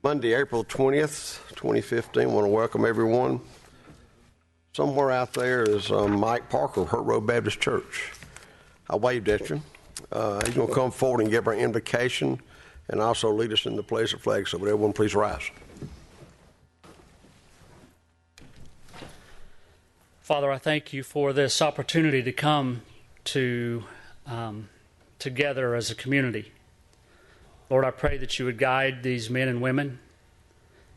Monday, April 20th, 2015. I want to welcome everyone. Somewhere out there is Mike Parker of Hurt Road Baptist Church. I waved at you. He's going to come forward and give our invocation and also lead us in the place of flag. So would everyone please rise. Father, I thank you for this opportunity to come to together as a community. Lord, I pray that you would guide these men and women,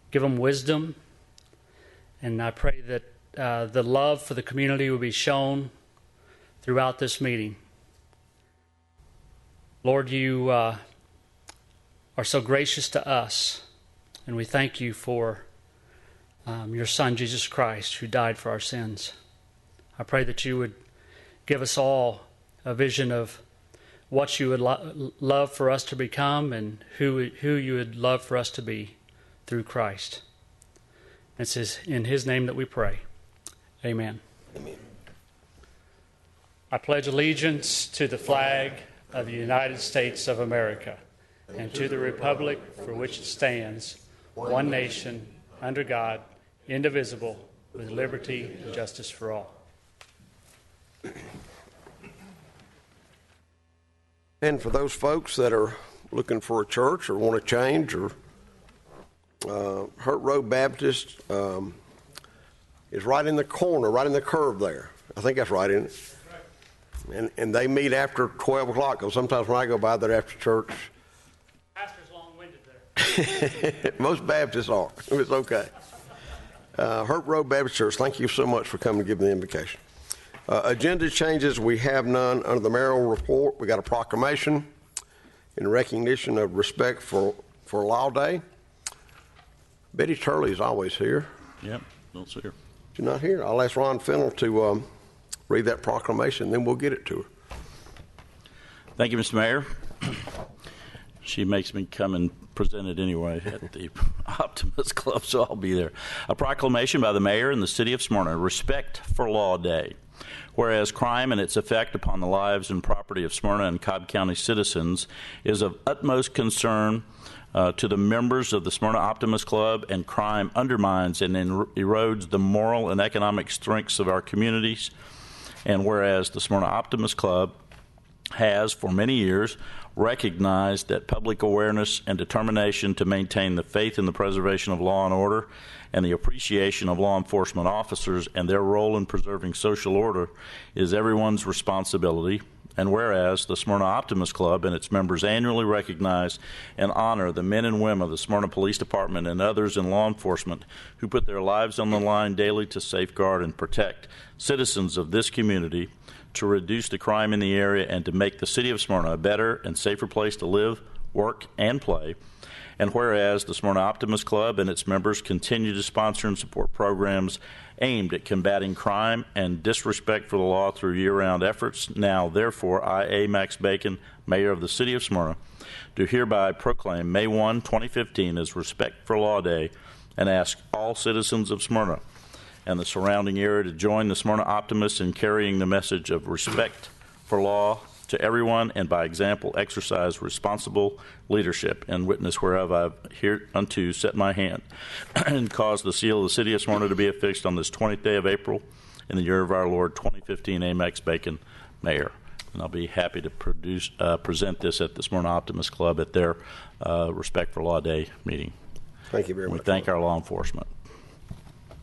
give them wisdom, and I pray that the love for the community will be shown throughout this meeting. Lord, you are so gracious to us, and we thank you for your Son, Jesus Christ, who died for our sins. I pray that you would give us all a vision of what you would love for us to become and who you would love for us to be through Christ. It's in his name that we pray. Amen. Amen. I pledge allegiance to the flag of the United States of America and to the republic for which it stands, one nation, under God, indivisible, with liberty and justice for all. And for those folks that are looking for a church or want to change, or Hurt Road Baptist is right in the corner, right in the curve there. I think that's right, isn't it? And they meet after 12 o'clock, because sometimes when I go by there after church. Pastor's long-winded there. Most Baptists are. It's okay. Hurt Road Baptist Church, thank you so much for coming and giving the invocation. Agenda changes, we have none. Under the mayoral report, we got a proclamation in recognition of respect for Law Day. Betty Turley is always here. Yep, don't see her. She's not here. I'll ask Ron Fennell to read that proclamation, then we'll get it to her. Thank you, Mr. Mayor. She makes me come and present it anyway at the Optimist Club, so I'll be there. A proclamation by the mayor and the city of Smyrna, Respect for Law Day. Whereas crime and its effect upon the lives and property of Smyrna and Cobb County citizens is of utmost concern to the members of the Smyrna Optimist Club, and crime undermines and erodes the moral and economic strengths of our communities. And whereas the Smyrna Optimist Club has, for many years, recognized that public awareness and determination to maintain the faith in the preservation of law and order and the appreciation of law enforcement officers and their role in preserving social order is everyone's responsibility. And whereas the Smyrna Optimist Club and its members annually recognize and honor the men and women of the Smyrna Police Department and others in law enforcement who put their lives on the line daily to safeguard and protect citizens of this community, to reduce the crime in the area, and to make the city of Smyrna a better and safer place to live, work, and play. And whereas the Smyrna Optimist Club and its members continue to sponsor and support programs aimed at combating crime and disrespect for the law through year-round efforts, now, therefore, I, A. Max Bacon, Mayor of the City of Smyrna, do hereby proclaim May 1, 2015 as Respect for Law Day, and ask all citizens of Smyrna and the surrounding area to join the Smyrna Optimists in carrying the message of respect for law to everyone, and by example exercise responsible leadership, and witness whereof I've hereunto set my hand and caused the seal of the city of Smyrna to be affixed on this 20th day of April in the year of our Lord 2015, A. Max Bacon, Mayor. And I'll be happy to present this at the Smyrna Optimist Club at their Respect for Law Day meeting. Thank you very much. We thank our law enforcement.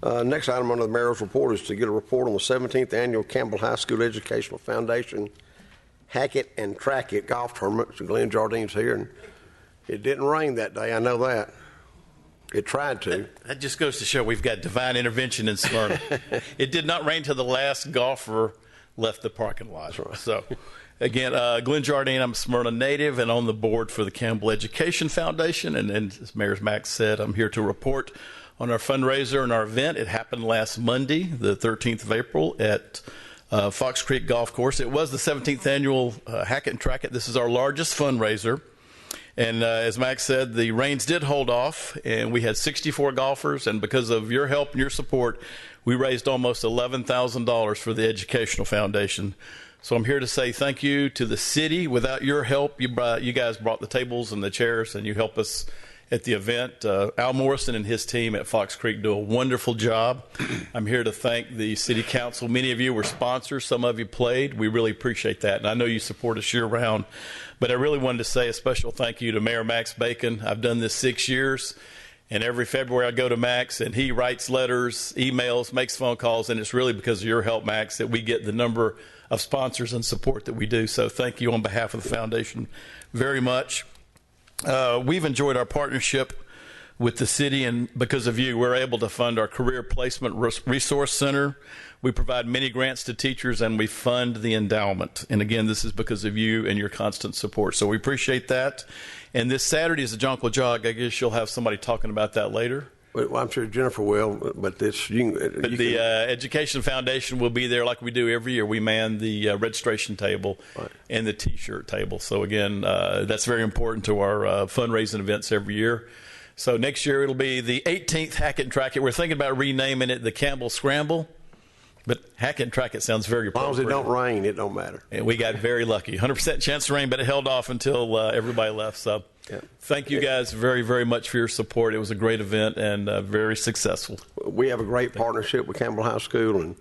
Next item under the mayor's report is to get a report on the 17th annual Campbell High School Educational Foundation Hack It and Track It golf tournament. So Glenn Jardine's here, and it didn't rain that day. I know that. It tried to. That just goes to show we've got divine intervention in Smyrna. It did not rain till the last golfer left the parking lot. That's right. So, again, Glenn Jardine, I'm a Smyrna native and on the board for the Campbell Education Foundation. And as Mayor Max said, I'm here to report on our fundraiser and our event. It happened last Monday, the 13th of April, at Fox Creek Golf Course. It was the 17th annual Hack It and Track It. This is our largest fundraiser. And as Max said, the rains did hold off, and we had 64 golfers. And because of your help and your support, we raised almost $11,000 for the Educational Foundation. So I'm here to say thank you to the city. Without your help, you guys brought the tables and the chairs, and you help us at the event. Al Morrison and his team at Fox Creek do a wonderful job. I'm here to thank the City Council. Many of you were sponsors. Some of you played. We really appreciate that. And I know you support us year-round. But I really wanted to say a special thank you to Mayor Max Bacon. I've done this 6 years. And every February I go to Max, and he writes letters, emails, makes phone calls, and it's really because of your help, Max, that we get the number of sponsors and support that we do. So thank you on behalf of the foundation very much. We've enjoyed our partnership with the city, and because of you, we're able to fund our Career Placement Resource Center. We provide many grants to teachers, and we fund the endowment. And again, this is because of you and your constant support. So we appreciate that. And this Saturday is the Jonquil Jog. I guess you'll have somebody talking about that later. Well, I'm sure Jennifer will, but the Education Foundation will be there like we do every year. We man the registration table and the T-shirt table. So again, that's very important to our fundraising events every year. So next year it'll be the 18th Hackett and Track It. We're thinking about renaming it the Campbell Scramble. But Hackett and Track It sounds very appropriate. As long as it don't rain, it don't matter. And we got very lucky. 100% chance of rain, but it held off until everybody left. So thank you guys very, very much for your support. It was a great event and very successful. We have a great partnership with Campbell High School, and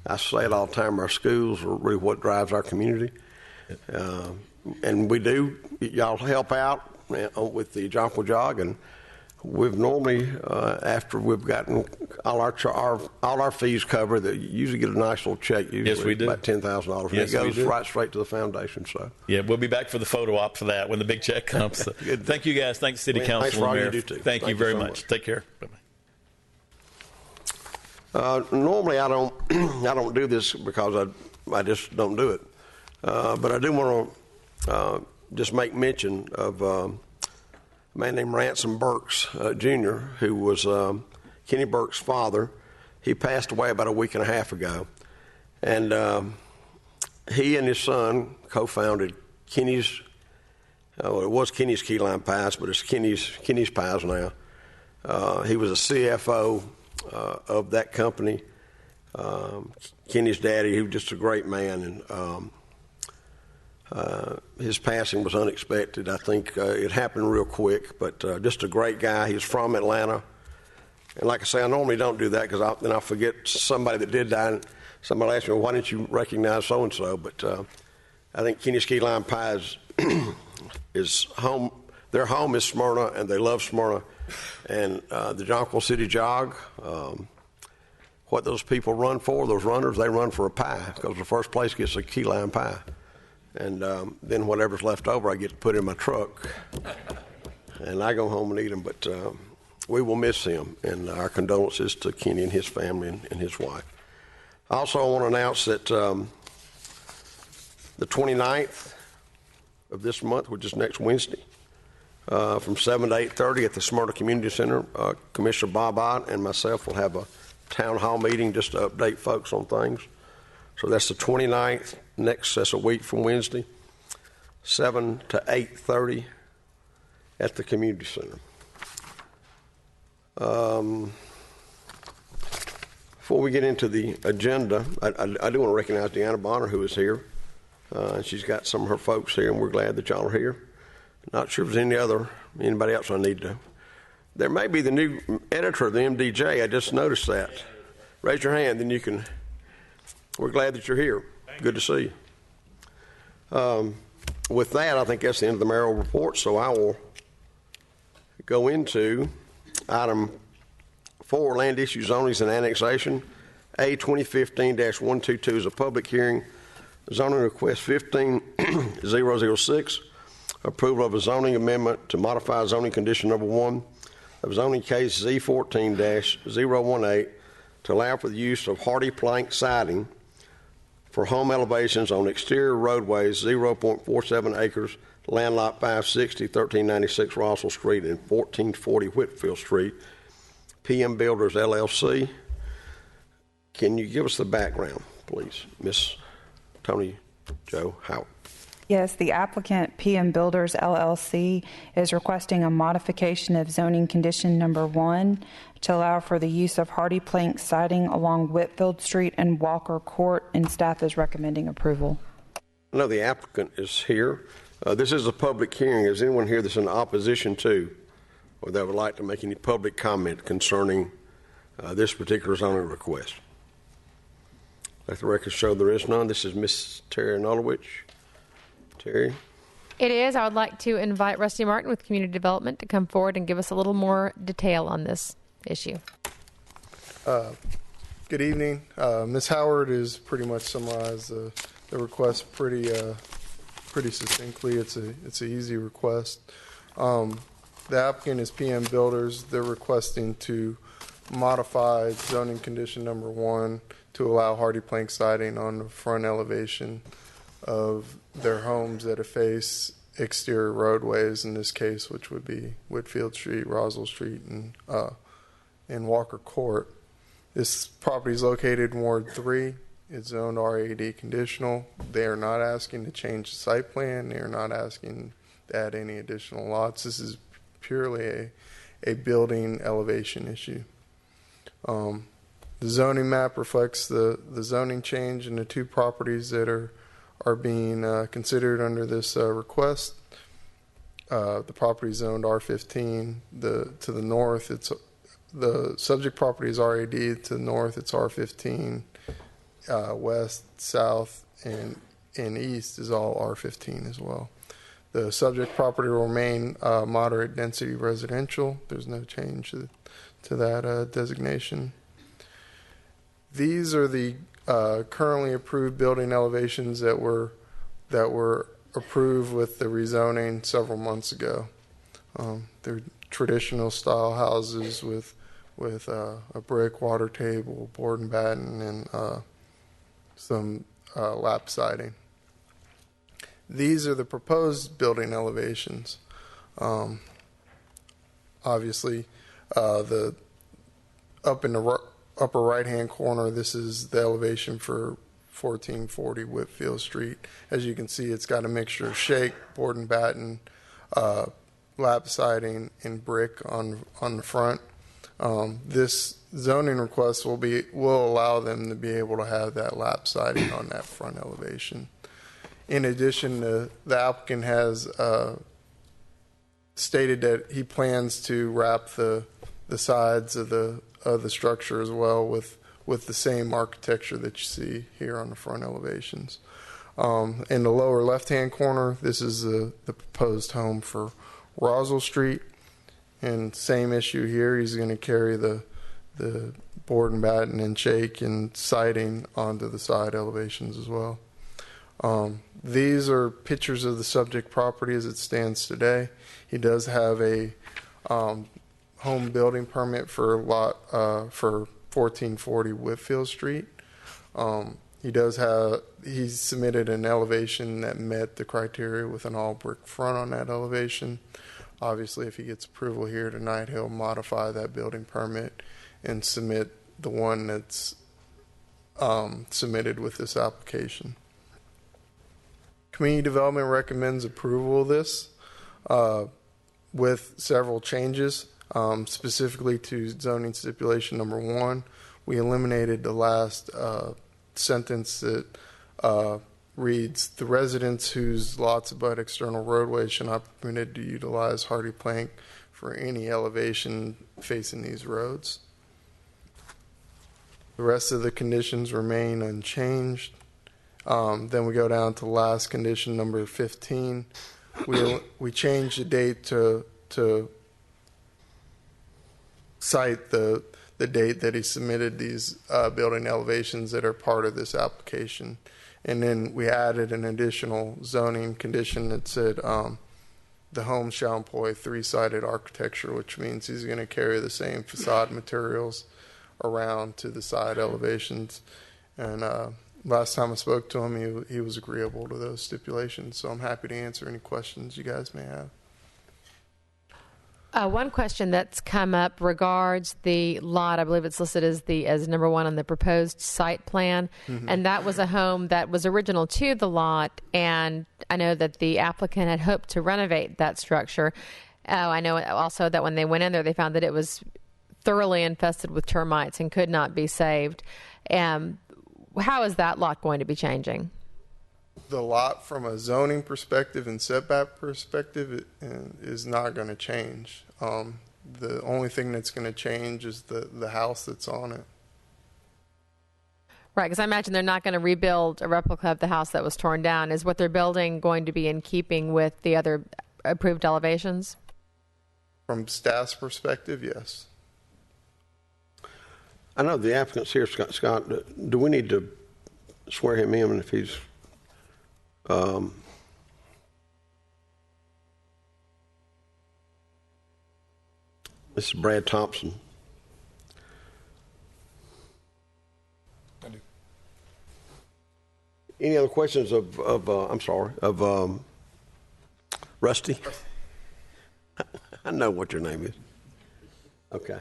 I say it all the time, our schools are really what drives our community. And we do. Y'all help out with the Jonquil Jog, and we've normally, after we've gotten all our fees covered, they usually get a nice little check. Usually yes, we do. About $10,000. And yes, it goes right straight to the foundation. So yeah, we'll be back for the photo op for that when the big check comes. So thank you guys. Thanks, City Council. Thanks for all Mayor. you do too. Thank you very much. Take care. Bye-bye. Normally, I don't do this because I just don't do it. But I do want to just make mention of a man named Ransom Burks Jr., who was Kenny Burks' father. He passed away about a week and a half ago. And he and his son co-founded Kenny's, it was Kenny's Key Lime Pies, but it's Kenny's Pies now. He was a CFO of that company. Kenny's daddy, he was just a great man, and his passing was unexpected. I think it happened real quick, but just a great guy. He's from Atlanta. And like I say, I normally don't do that because then I'll forget somebody that did die. And somebody asked me, well, why didn't you recognize so-and-so? But I think Kenny's Key Lime Pies is home. Their home is Smyrna, and they love Smyrna. And the Jonquil City Jog, what those people run for, those runners, they run for a pie because the first place gets a key lime pie. And then whatever's left over, I get to put in my truck. And I go home and eat them. But we will miss him. And our condolences to Kenny and his family and his wife. Also, I want to announce that the 29th of this month, which is next Wednesday, from 7 to 8:30 at the Smyrna Community Center, Commissioner Bob Ott and myself will have a town hall meeting just to update folks on things. So that's the 29th. That's a week from Wednesday, 7 to 8:30 at the community center. Before we get into the agenda, I do want to recognize Deanna Bonner, who is here. She's got some of her folks here, and we're glad that y'all are here. Not sure if there's anybody else I need to. There may be the new editor of the MDJ. I just noticed that. Raise your hand, then you can. We're glad that you're here. Good to see you. With that, I think that's the end of the mayoral report, so I will go into item 4, land issue zonings and annexation. A 2015-122 is a public hearing. Zoning request 15006, approval of a zoning amendment to modify zoning condition number 1 of zoning case Z14-018 to allow for the use of hardy plank siding for home elevations on exterior roadways 0.47 acres, land lot 560, 1396 Russell Street and 1440 Whitfield Street, PM Builders LLC. Can you give us the background, please, Miss Tony Jo Howard? Yes, the applicant, PM Builders LLC, is requesting a modification of zoning condition number 1 to allow for the use of hardy plank siding along Whitfield Street and Walker Court, and staff is recommending approval. I know the applicant is here. This is a public hearing. Is anyone here that's in opposition to or that would like to make any public comment concerning this particular zoning request? Let the record show there is none. This is Miss Terry Nolowich. Terry? It is. I would like to invite Rusty Martin with Community Development to come forward and give us a little more detail on this issue. Good evening. Ms. Howard has pretty much summarized the request pretty succinctly. It's an easy request. The applicant is PM Builders. They're requesting to modify zoning condition number 1 to allow hardy plank siding on the front elevation of their homes that face exterior roadways, in this case, which would be Whitfield Street, Roswell Street, and Walker Court. This property is located in Ward 3. It's zoned RAD conditional. They are not asking to change the site plan. They are not asking to add any additional lots. This is purely a building elevation issue. The zoning map reflects the zoning change in the 2 properties that are being considered under this request. The property is zoned R15. To the north, the subject property is RAD. To the north, it's R15. West, south, and east is all R15 as well. The subject property will remain moderate density residential. There's no change to that designation. These are the currently approved building elevations that were approved with the rezoning several months ago. They're traditional style houses with a brick water table, board and batten, and some lap siding. These are the proposed building elevations. Obviously, the up in the upper right-hand corner, this is the elevation for 1440 Whitfield Street. As you can see, it's got a mixture of shake, board and batten, lap siding, and brick on the front. This zoning request will allow them to be able to have that lap siding on that front elevation. In addition, the applicant has stated that he plans to wrap the sides of the structure as well with the same architecture that you see here on the front elevations. In the lower left-hand corner, this is the proposed home for Roswell Street. And same issue here. He's going to carry the board and batten and shake and siding onto the side elevations as well. These are pictures of the subject property as it stands today. He does have a home building permit for 1440 Whitfield Street. He submitted an elevation that met the criteria with an all brick front on that elevation. Obviously, if he gets approval here tonight, he'll modify that building permit and submit the one that's submitted with this application. Community Development recommends approval of this with several changes, specifically to zoning stipulation number 1. We eliminated the last sentence that reads, the residents whose lots abut external roadways shall not be permitted to utilize hardy plank for any elevation facing these roads. The rest of the conditions remain unchanged. Then we go down to the last condition, number 15. We changed the date to cite the date that he submitted these building elevations that are part of this application. And then we added an additional zoning condition that said the home shall employ 3-sided architecture, which means he's going to carry the same facade materials around to the side elevations. And last time I spoke to him, he was agreeable to those stipulations. So I'm happy to answer any questions you guys may have. One question that's come up regards the lot. I believe it's listed as number 1 on the proposed site plan, and that was a home that was original to the lot. And I know that the applicant had hoped to renovate that structure. I know also that when they went in there, they found that it was thoroughly infested with termites and could not be saved. How is that lot going to be changing? The lot, from a zoning perspective and setback perspective, is not going to change. The only thing that's going to change is the house that's on it. Right, because I imagine they're not going to rebuild a replica of the house that was torn down. Is what they're building going to be in keeping with the other approved elevations? From staff's perspective, yes. I know the applicant's here, Scott. Do we need to swear him in if he's... This is Brad Thompson. I do. Any other questions of Rusty? I know what your name is. Okay.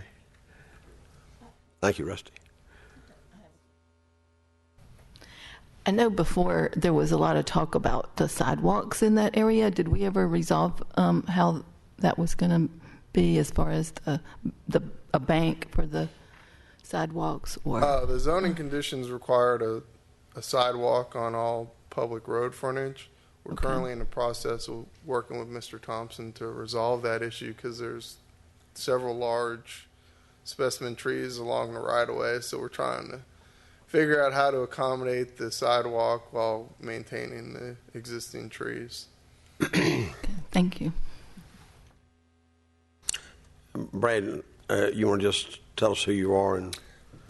Thank you, Rusty. I know before there was a lot of talk about the sidewalks in that area. Did we ever resolve how that was going to be as far as a bank for the sidewalks? Or the zoning conditions required a sidewalk on all public road frontage. We're currently in the process of working with Mr. Thompson to resolve that issue because there's several large specimen trees along the right-of-way, so we're trying to figure out how to accommodate the sidewalk while maintaining the existing trees. Thank you. Brad, you want to just tell us who you are? And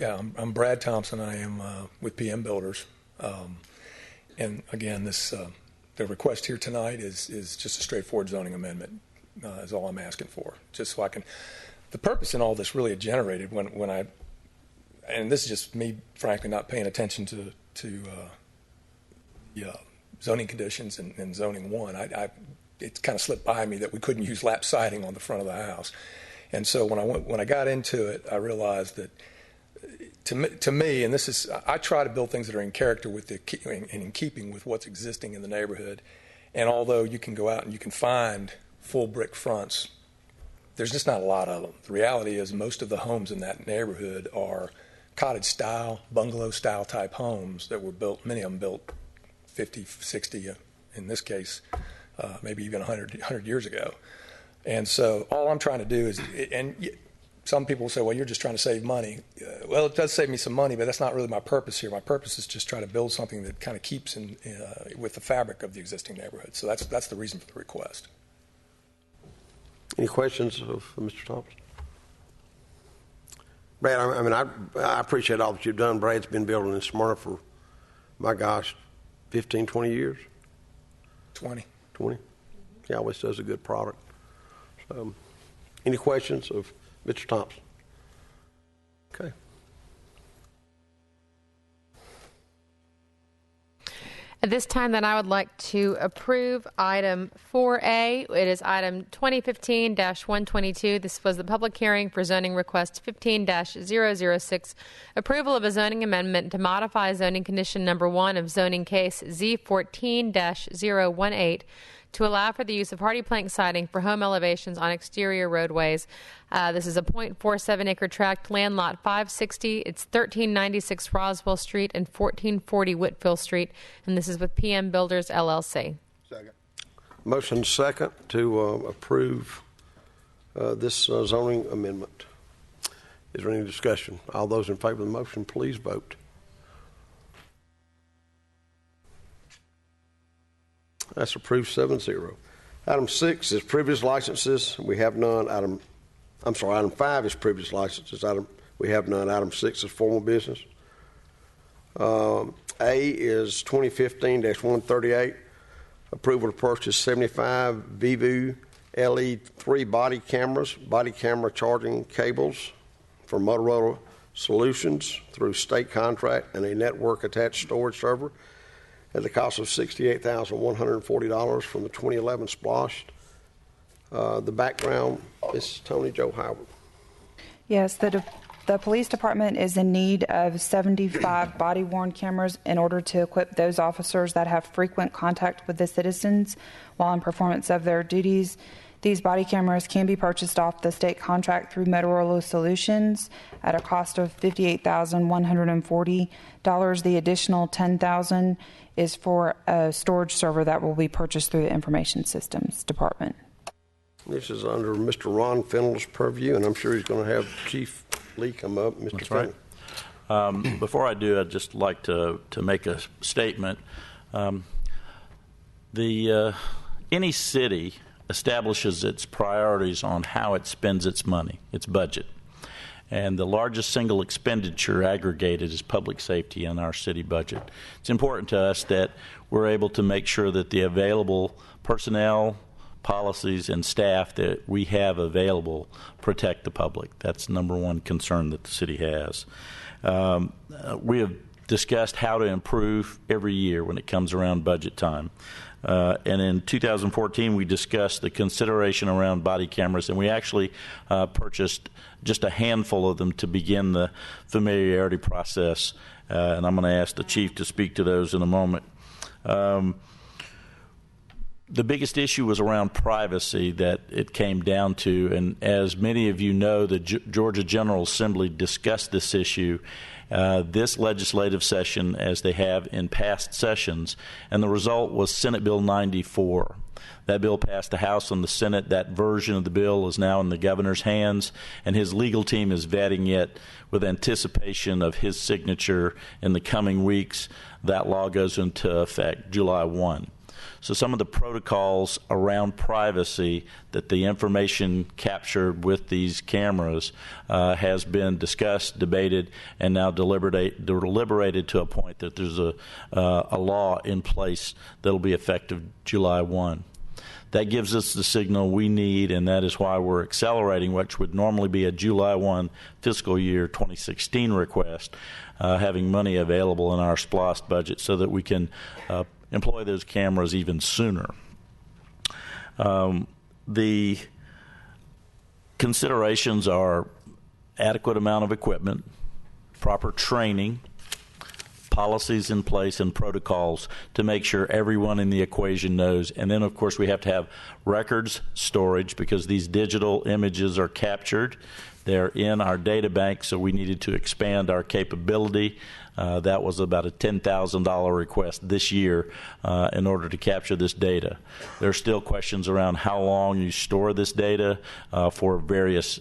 Yeah, I'm Brad Thompson. I am with PM Builders. And again, the request here tonight is just a straightforward zoning amendment, is all I'm asking for. Just so I can, the purpose in all this really generated when I, and this is just me, frankly, not paying attention to zoning conditions and zoning one. It kind of slipped by me that we couldn't use lap siding on the front of the house. And so when I got into it, I realized that to me, and this is, I try to build things that are in character with and in keeping with what's existing in the neighborhood. And although you can go out and you can find full brick fronts, there's just not a lot of them. The reality is most of the homes in that neighborhood are cottage style, bungalow style type homes that were built, many of them built 50, 60, in this case, maybe even 100 years ago. And so all I'm trying to do is, and some people say, well, you're just trying to save money. Well, it does save me some money, but that's not really my purpose here. My purpose is just try to build something that kind of keeps with the fabric of the existing neighborhood. So that's the reason for the request. any questions of Mr. Thompson? Brad, I appreciate all that you've done. Brad's been building in Smyrna for, my gosh, 15, 20 years? 20. 20? He always does a good product. So, any questions of Mr. Thompson? Okay. At this time, then, I would like to approve item 4A. It is item 2015-122. This was the public hearing for zoning request 15-006, approval of a zoning amendment to modify zoning condition number 1 of zoning case Z14-018 to allow for the use of hardy plank siding for home elevations on exterior roadways. This is a 0.47 acre tract, land lot 560. It's 1396 Roswell Street and 1440 Whitfield Street, and this is with PM Builders, LLC. Second. Motion second to approve this zoning amendment. Is there any discussion? All those in favor of the motion, please vote. That's approved 7-0. Item 6 is previous licenses. We have none. Item 5 is previous licenses. We have none. Item 6 is formal business. A is 2015-138, approval to purchase 75 Vivu LE3 body camera charging cables from Motorola Solutions through state contract and a network attached storage server at the cost of $68,140 from the 2011 SPLOST. The background is Tony Joe Howard. Yes, the police department is in need of 75 body-worn cameras in order to equip those officers that have frequent contact with the citizens while in performance of their duties. These body cameras can be purchased off the state contract through Motorola Solutions at a cost of $58,140. The additional $10,000 is for a storage server that will be purchased through the Information Systems Department. This is under Mr. Ron Fennell's purview, and I'm sure he's going to have Chief Lee come up. Mr. That's Fennell. right. Before I do, I'd just like to make a statement. Any city establishes its priorities on how it spends its money, its budget. And the largest single expenditure aggregated is public safety in our city budget. It's important to us that we're able to make sure that the available personnel, policies, and staff that we have available protect the public. That's the number one concern that the city has. We have discussed how to improve every year when it comes around budget time. And in 2014, we discussed the consideration around body cameras, and we actually purchased just a handful of them to begin the familiarity process. And I'm going to ask the chief to speak to those in a moment. The biggest issue was around privacy that it came down to, and as many of you know, the Georgia General Assembly discussed this issue this legislative session as they have in past sessions, and the result was Senate Bill 94. That bill passed the House and the Senate. That version of the bill is now in the governor's hands, and his legal team is vetting it with anticipation of his signature in the coming weeks. That law goes into effect July 1. So some of the protocols around privacy that the information captured with these cameras has been discussed, debated, and now deliberated to a point that there's a law in place that will be effective July 1. That gives us the signal we need, and that is why we're accelerating, which would normally be a July 1 fiscal year 2016 request, having money available in our SPLOST budget so that we can employ those cameras even sooner. The considerations are adequate amount of equipment, proper training, policies in place, and protocols to make sure everyone in the equation knows. And then, of course, we have to have records storage because these digital images are captured. They're in our data bank, so we needed to expand our capability. That was about a $10,000 request this year in order to capture this data. There are still questions around how long you store this data for various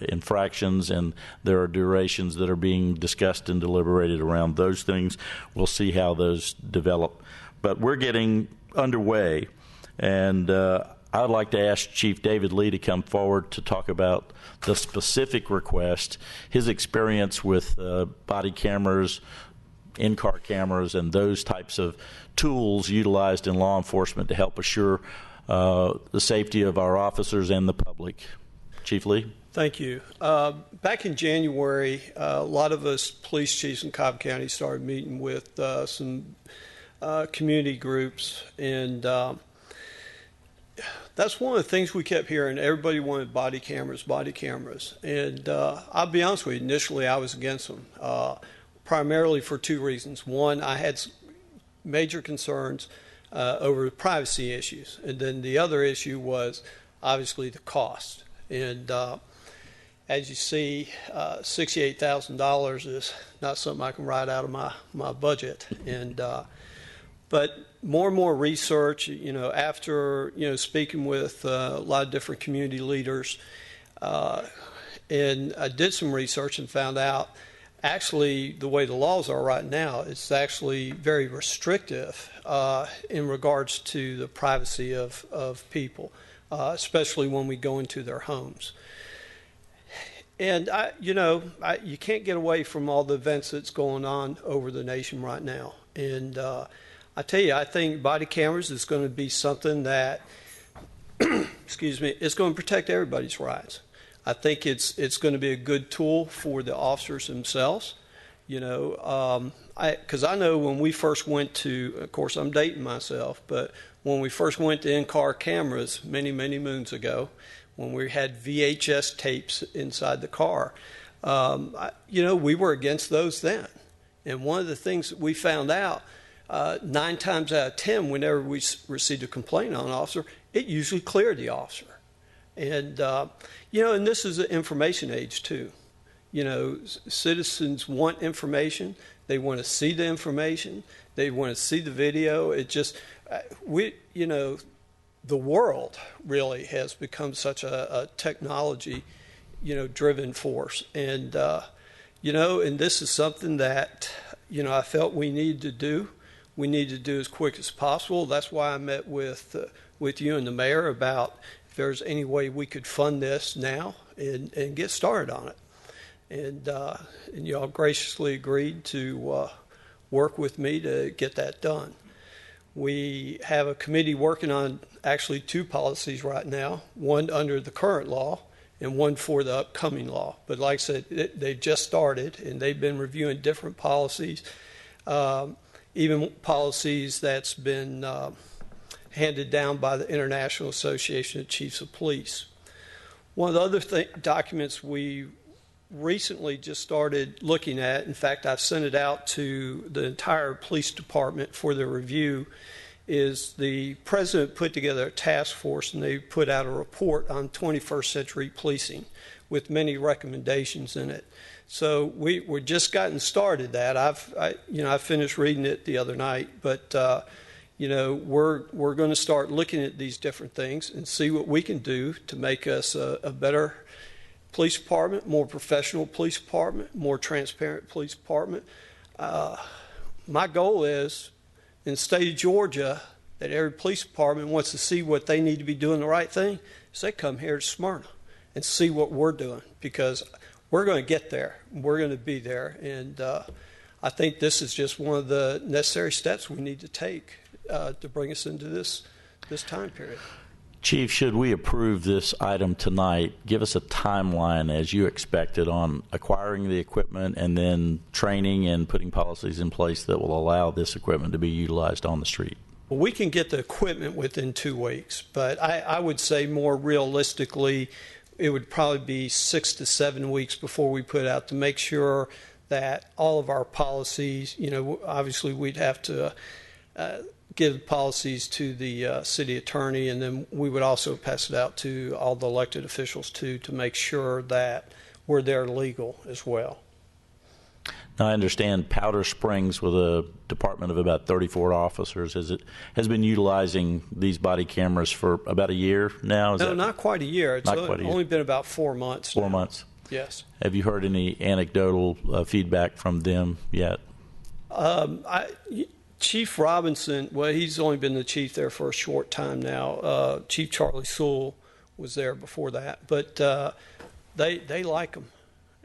infractions, and there are durations that are being discussed and deliberated around those things. We'll see how those develop. But we're getting underway, and I'd like to ask Chief David Lee to come forward to talk about the specific request, his experience with body cameras, in-car cameras, and those types of tools utilized in law enforcement to help assure the safety of our officers and the public. Chief Lee? Thank you. Back in January, a lot of us police chiefs in Cobb County started meeting with some community groups, and that's one of the things we kept hearing. Everybody wanted body cameras. And I'll be honest with you, initially I was against them, primarily for two reasons. One, I had major concerns over privacy issues. And then the other issue was obviously the cost. And as you see, $68,000 is not something I can write out of my budget. And but more and more research, after, speaking with a lot of different community leaders, and I did some research and found out actually the way the laws are right now, it's actually very restrictive in regards to the privacy of people, especially when we go into their homes. And, you can't get away from all the events that's going on over the nation right now. And I tell you, I think body cameras is going to be something that, excuse me, it's going to protect everybody's rights. I think it's going to be a good tool for the officers themselves. Because I know when we first went to, of course, I'm dating myself, but when we first went to in-car cameras many, many moons ago, when we had VHS tapes inside the car, we were against those then. And one of the things that we found out, 9 times out of 10, whenever we received a complaint on an officer, it usually cleared the officer. And, and this is an information age, too. Citizens want information. They want to see the information. They want to see the video. It just, the world really has become such a technology, driven force. And, and this is something that, I felt we needed to do. We need to do as quick as possible. That's why I met with you and the mayor about if there's any way we could fund this now and get started on it. And y'all graciously agreed to work with me to get that done. We have a committee working on actually 2 policies right now, one under the current law and one for the upcoming law. But like I said, they've just started, and they've been reviewing different policies, even policies that's been handed down by the International Association of Chiefs of Police. One of the other documents we recently just started looking at, in fact, I've sent it out to the entire police department for their review, is the president put together a task force, and they put out a report on 21st century policing with many recommendations in it. So we're just gotten started that. I finished reading it the other night, but we're going to start looking at these different things and see what we can do to make us a better police department, more professional police department, more transparent police department. My goal is, in the state of Georgia, that every police department wants to see what they need to be doing the right thing, so they come here to Smyrna and see what we're doing, because we're going to get there. We're going to be there. And I think this is just one of the necessary steps we need to take to bring us into this time period. Chief, should we approve this item tonight, give us a timeline as you expected on acquiring the equipment and then training and putting policies in place that will allow this equipment to be utilized on the street? Well, we can get the equipment within 2 weeks, but I would say more realistically, it would probably be 6 to 7 weeks before we put out, to make sure that all of our policies, obviously we'd have to give policies to the city attorney, and then we would also pass it out to all the elected officials to make sure that we're there legal as well. Now, I understand Powder Springs, with a department of about 34 officers, has been utilizing these body cameras for about a year now? No, not quite a year. It's only been about 4 months. 4 months? Yes. Have you heard any anecdotal feedback from them yet? Chief Robinson, well, he's only been the chief there for a short time now. Chief Charlie Sewell was there before that, but they like them,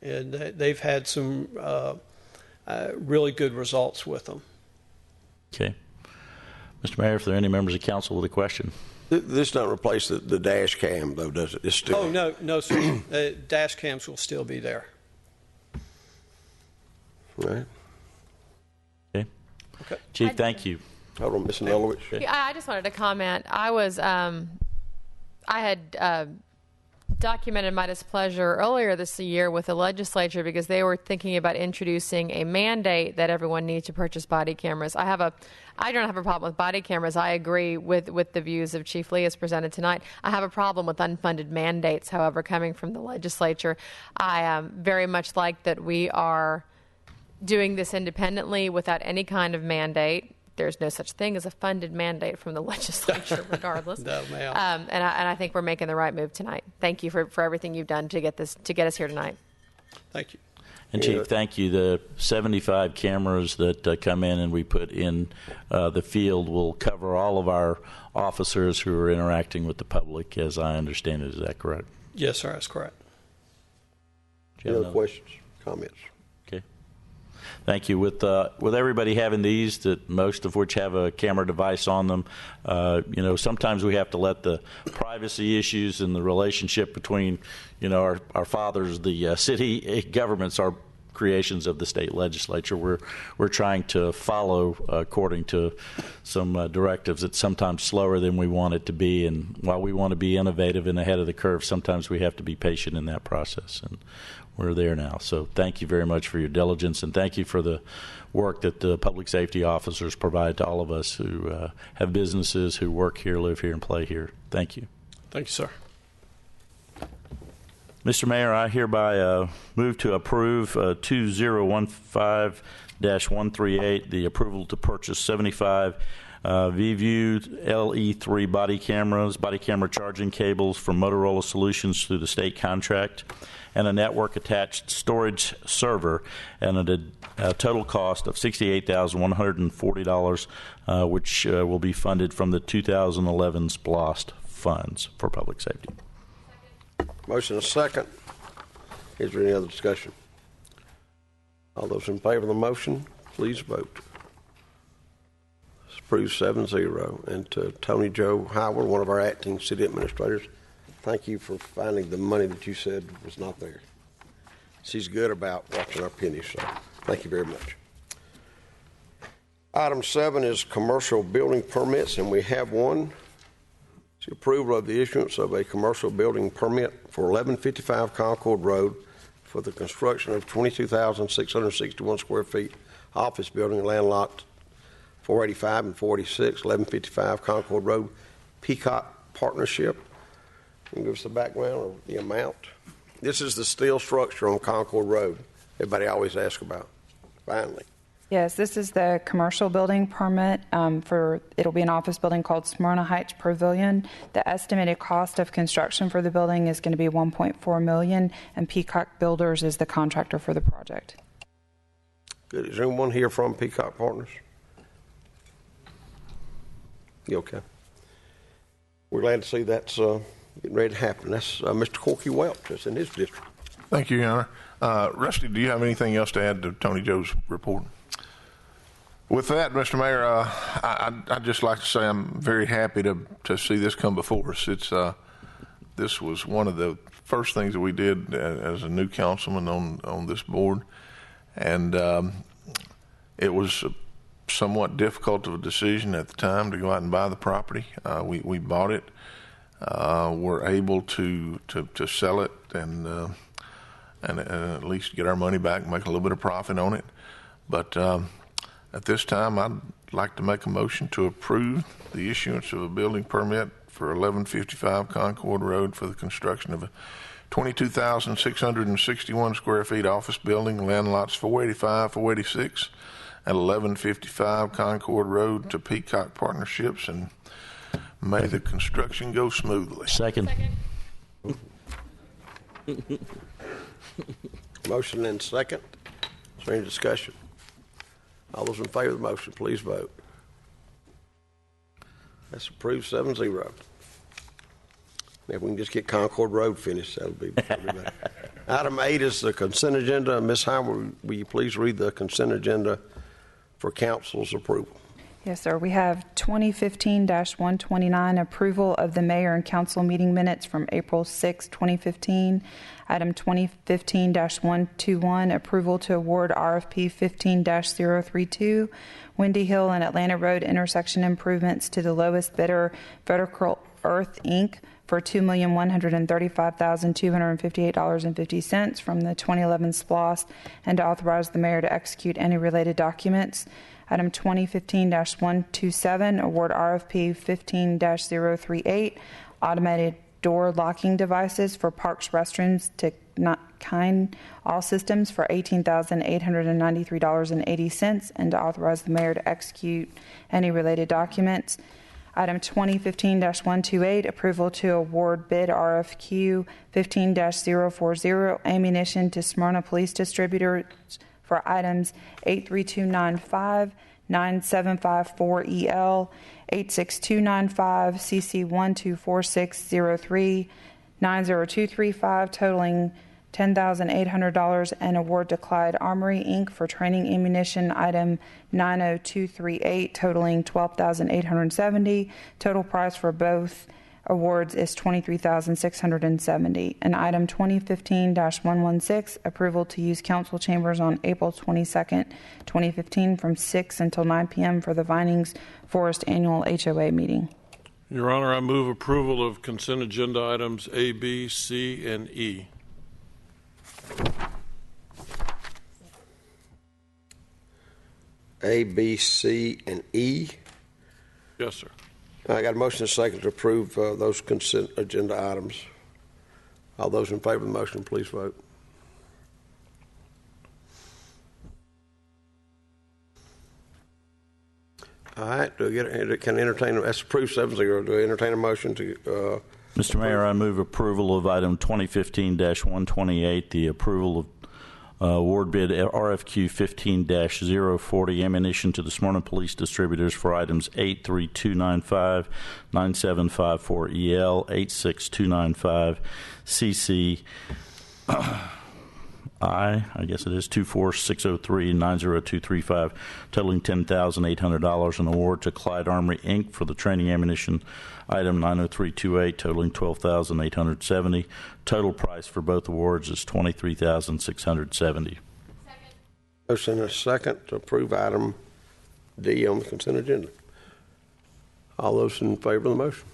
and they've had some really good results with them. Okay. Mr. Mayor, if there are any members of council with a question. This doesn't replace the dash cam, though, does it? It's still... Oh, no, sir. Dash cams will still be there. Right. Okay. Chief, thank you. Hold on, Ms. Nulowich. Yeah, I just wanted to comment. I had documented my displeasure earlier this year with the legislature because they were thinking about introducing a mandate that everyone needs to purchase body cameras. I don't have a problem with body cameras. I agree with the views of Chief Lee as presented tonight. I have a problem with unfunded mandates, however, coming from the legislature. I very much like that we are doing this independently without any kind of mandate. There's no such thing as a funded mandate from the legislature, regardless. No, ma'am. And I think we're making the right move tonight. Thank you for everything you've done to get us here tonight. Thank you. And Chief, thank you. The 75 cameras that come in and we put in the field will cover all of our officers who are interacting with the public, as I understand it. Is that correct? Yes, sir. That's correct. Any other questions, comments? Okay. Thank you. With everybody having these, that most of which have a camera device on them, sometimes we have to let the privacy issues and the relationship between, our fathers, the city governments, our creations of the state legislature. We're trying to follow according to some directives that's sometimes slower than we want it to be. And while we want to be innovative and ahead of the curve, sometimes we have to be patient in that process. And we're there now. So thank you very much for your diligence, and thank you for the work that the public safety officers provide to all of us who have businesses, who work here, live here, and play here. Thank you. Thank you, sir. Mr. Mayor, I hereby move to approve 2015-138, the approval to purchase 75 VView LE3 body cameras, body camera charging cables from Motorola Solutions through the state contract, and a network-attached storage server, and a total cost of $68,140, which will be funded from the 2011 SPLOST funds for public safety. Motion is second. Is there any other discussion? All those in favor of the motion, please vote. It's approved 7-0. And to Tony Joe Howard, one of our acting city administrators, thank you for finding the money that you said was not there. She's good about watching our pennies, so thank you very much. Item 7 is commercial building permits, and we have one. It's the approval of the issuance of a commercial building permit for 1155 Concord Road for the construction of 22,661 square feet office building, land lot 485 and 486, 1155 Concord Road, Peacock Partnership. You can give us the background or the amount. This is the steel structure on Concord Road everybody always asks about. Finally. Yes, this is the commercial building permit it'll be an office building called Smyrna Heights Pavilion. The estimated cost of construction for the building is going to be $1.4 million, and Peacock Builders is the contractor for the project. Good. Is anyone here from Peacock Partners? You okay? We're glad to see that's getting ready to happen. That's Mr. Corky Welch. That's in his district. Thank you, Your Honor. Rusty, do you have anything else to add to Tony Joe's report? With that, Mr. Mayor, I'd just like to say I'm very happy to see this come before us. This was one of the first things that we did as a new councilman on this board, and it was somewhat difficult of a decision at the time to go out and buy the property. We bought it. We're able to sell it and at least get our money back, make a little bit of profit on it. But at this time, I'd like to make a motion to approve the issuance of a building permit for 1155 Concord Road for the construction of a 22,661 square feet office building, land lots 485, 486, at 1155 Concord Road to Peacock Partnerships, and may the construction go smoothly. Second. Motion and second. Is there any discussion? All those in favor of the motion, please vote. That's approved 7-0. If we can just get Concord Road finished, that'll be better. Item 8 is the consent agenda. Ms. Howard, will you please read the consent agenda for council's approval? Yes, sir. We have 2015-129, approval of the mayor and council meeting minutes from April 6, 2015. Item 2015-121, approval to award RFP 15-032, Windy Hill and Atlanta Road intersection improvements to the lowest bidder, Vertical Earth, Inc., for $2,135,258.50 from the 2011 SPLOST, and to authorize the mayor to execute any related documents. Item 2015-127, award RFP 15-038, automated door locking devices for Parks restrooms to Kind All Systems for $18,893.80, and to authorize the mayor to execute any related documents. Item 2015-128, approval to award bid RFQ 15-040, ammunition to Smyrna Police Distributors for items 83295, 9754EL, 86295, CC124603, 90235, totaling $10,800, and award to Clyde Armory, Inc. for training ammunition item 90238, totaling $12,870. Total price for both awards is $23,670. And item 2015-116, approval to use council chambers on April 22nd, 2015 from 6 until 9 p.m. for the Vinings Forest Annual HOA meeting. Your Honor, I move approval of consent agenda items A, B, C, and E. A, B, C, and E. Yes, sir. I got a motion and a second to approve those consent agenda items. All those in favor of the motion, please vote. All right, can I entertain, that's approved 7-0. Do I entertain a motion to, Mr. Mayor, I move approval of item 2015-128, the approval of award bid RFQ 15-040 ammunition to the Smyrna Police Distributors for items 83295, 9754EL, 86295, CC. I guess it is 24603 90235, totaling $10,800, an award to Clyde Armory Inc. for the training ammunition item 90328, totaling $12,870. Total price for both awards is $23,670. motion and a second to approve item D on the consent agenda? All those in favor of the motion?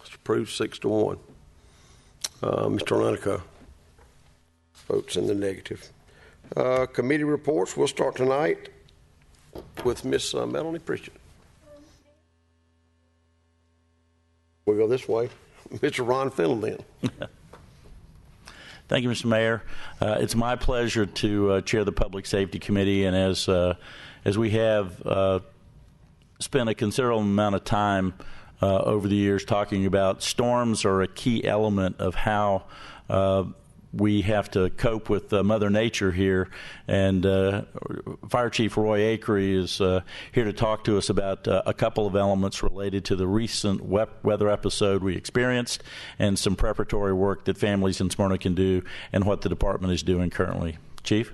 It's approved 6-1. Mr. Orlando votes in the negative. Committee reports. We'll start tonight with Miss Melanie Pritchett. We'll go this way. Mr. Ron Fillon then. Thank you, Mr. Mayor. It's my pleasure to chair the Public Safety Committee, and as we have spent a considerable amount of time over the years talking about storms are a key element of how we have to cope with Mother Nature here, and Fire Chief Roy Acree is here to talk to us about a couple of elements related to the recent weather episode we experienced and some preparatory work that families in Smyrna can do and what the department is doing currently. Chief?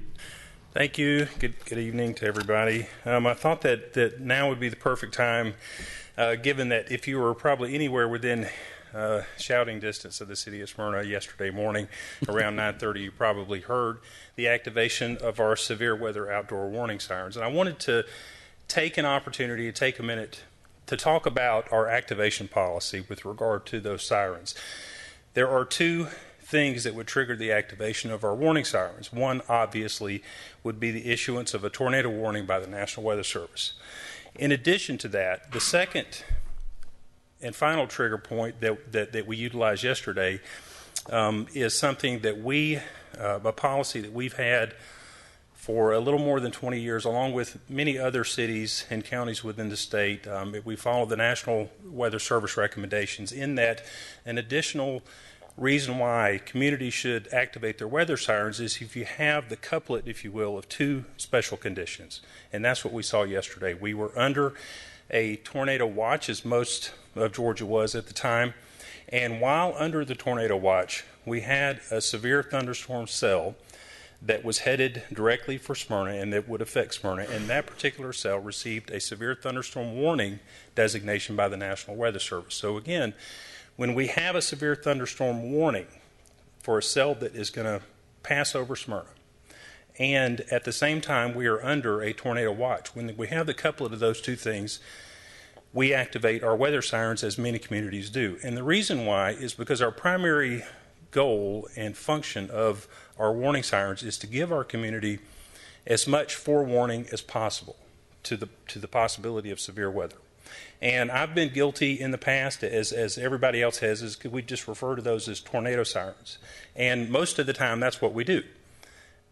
Thank you. Good evening to everybody. I thought that now would be the perfect time, given that if you were probably anywhere within shouting distance of the city of Smyrna yesterday morning around 9:30, you probably heard the activation of our severe weather outdoor warning sirens. And I wanted to take an opportunity to take a minute to talk about our activation policy with regard to those sirens. There are two things that would trigger the activation of our warning sirens. One, obviously, would be the issuance of a tornado warning by the National Weather Service. In addition to that, the second and final trigger point that we utilized yesterday is something that a policy that we've had for a little more than 20 years, along with many other cities and counties within the state. We follow the National Weather Service recommendations in that an additional reason why communities should activate their weather sirens is if you have the couplet, if you will, of two special conditions. And that's what we saw yesterday. We were under a tornado watch, as most of Georgia was at the time. And while under the tornado watch, we had a severe thunderstorm cell that was headed directly for Smyrna and that would affect Smyrna. And that particular cell received a severe thunderstorm warning designation by the National Weather Service. So again, when we have a severe thunderstorm warning for a cell that is going to pass over Smyrna, and at the same time we are under a tornado watch, when we have the couplet of those two things, we activate our weather sirens, as many communities do. And the reason why is because our primary goal and function of our warning sirens is to give our community as much forewarning as possible to the possibility of severe weather. And I've been guilty in the past, as everybody else has, is we just refer to those as tornado sirens. And most of the time that's what we do,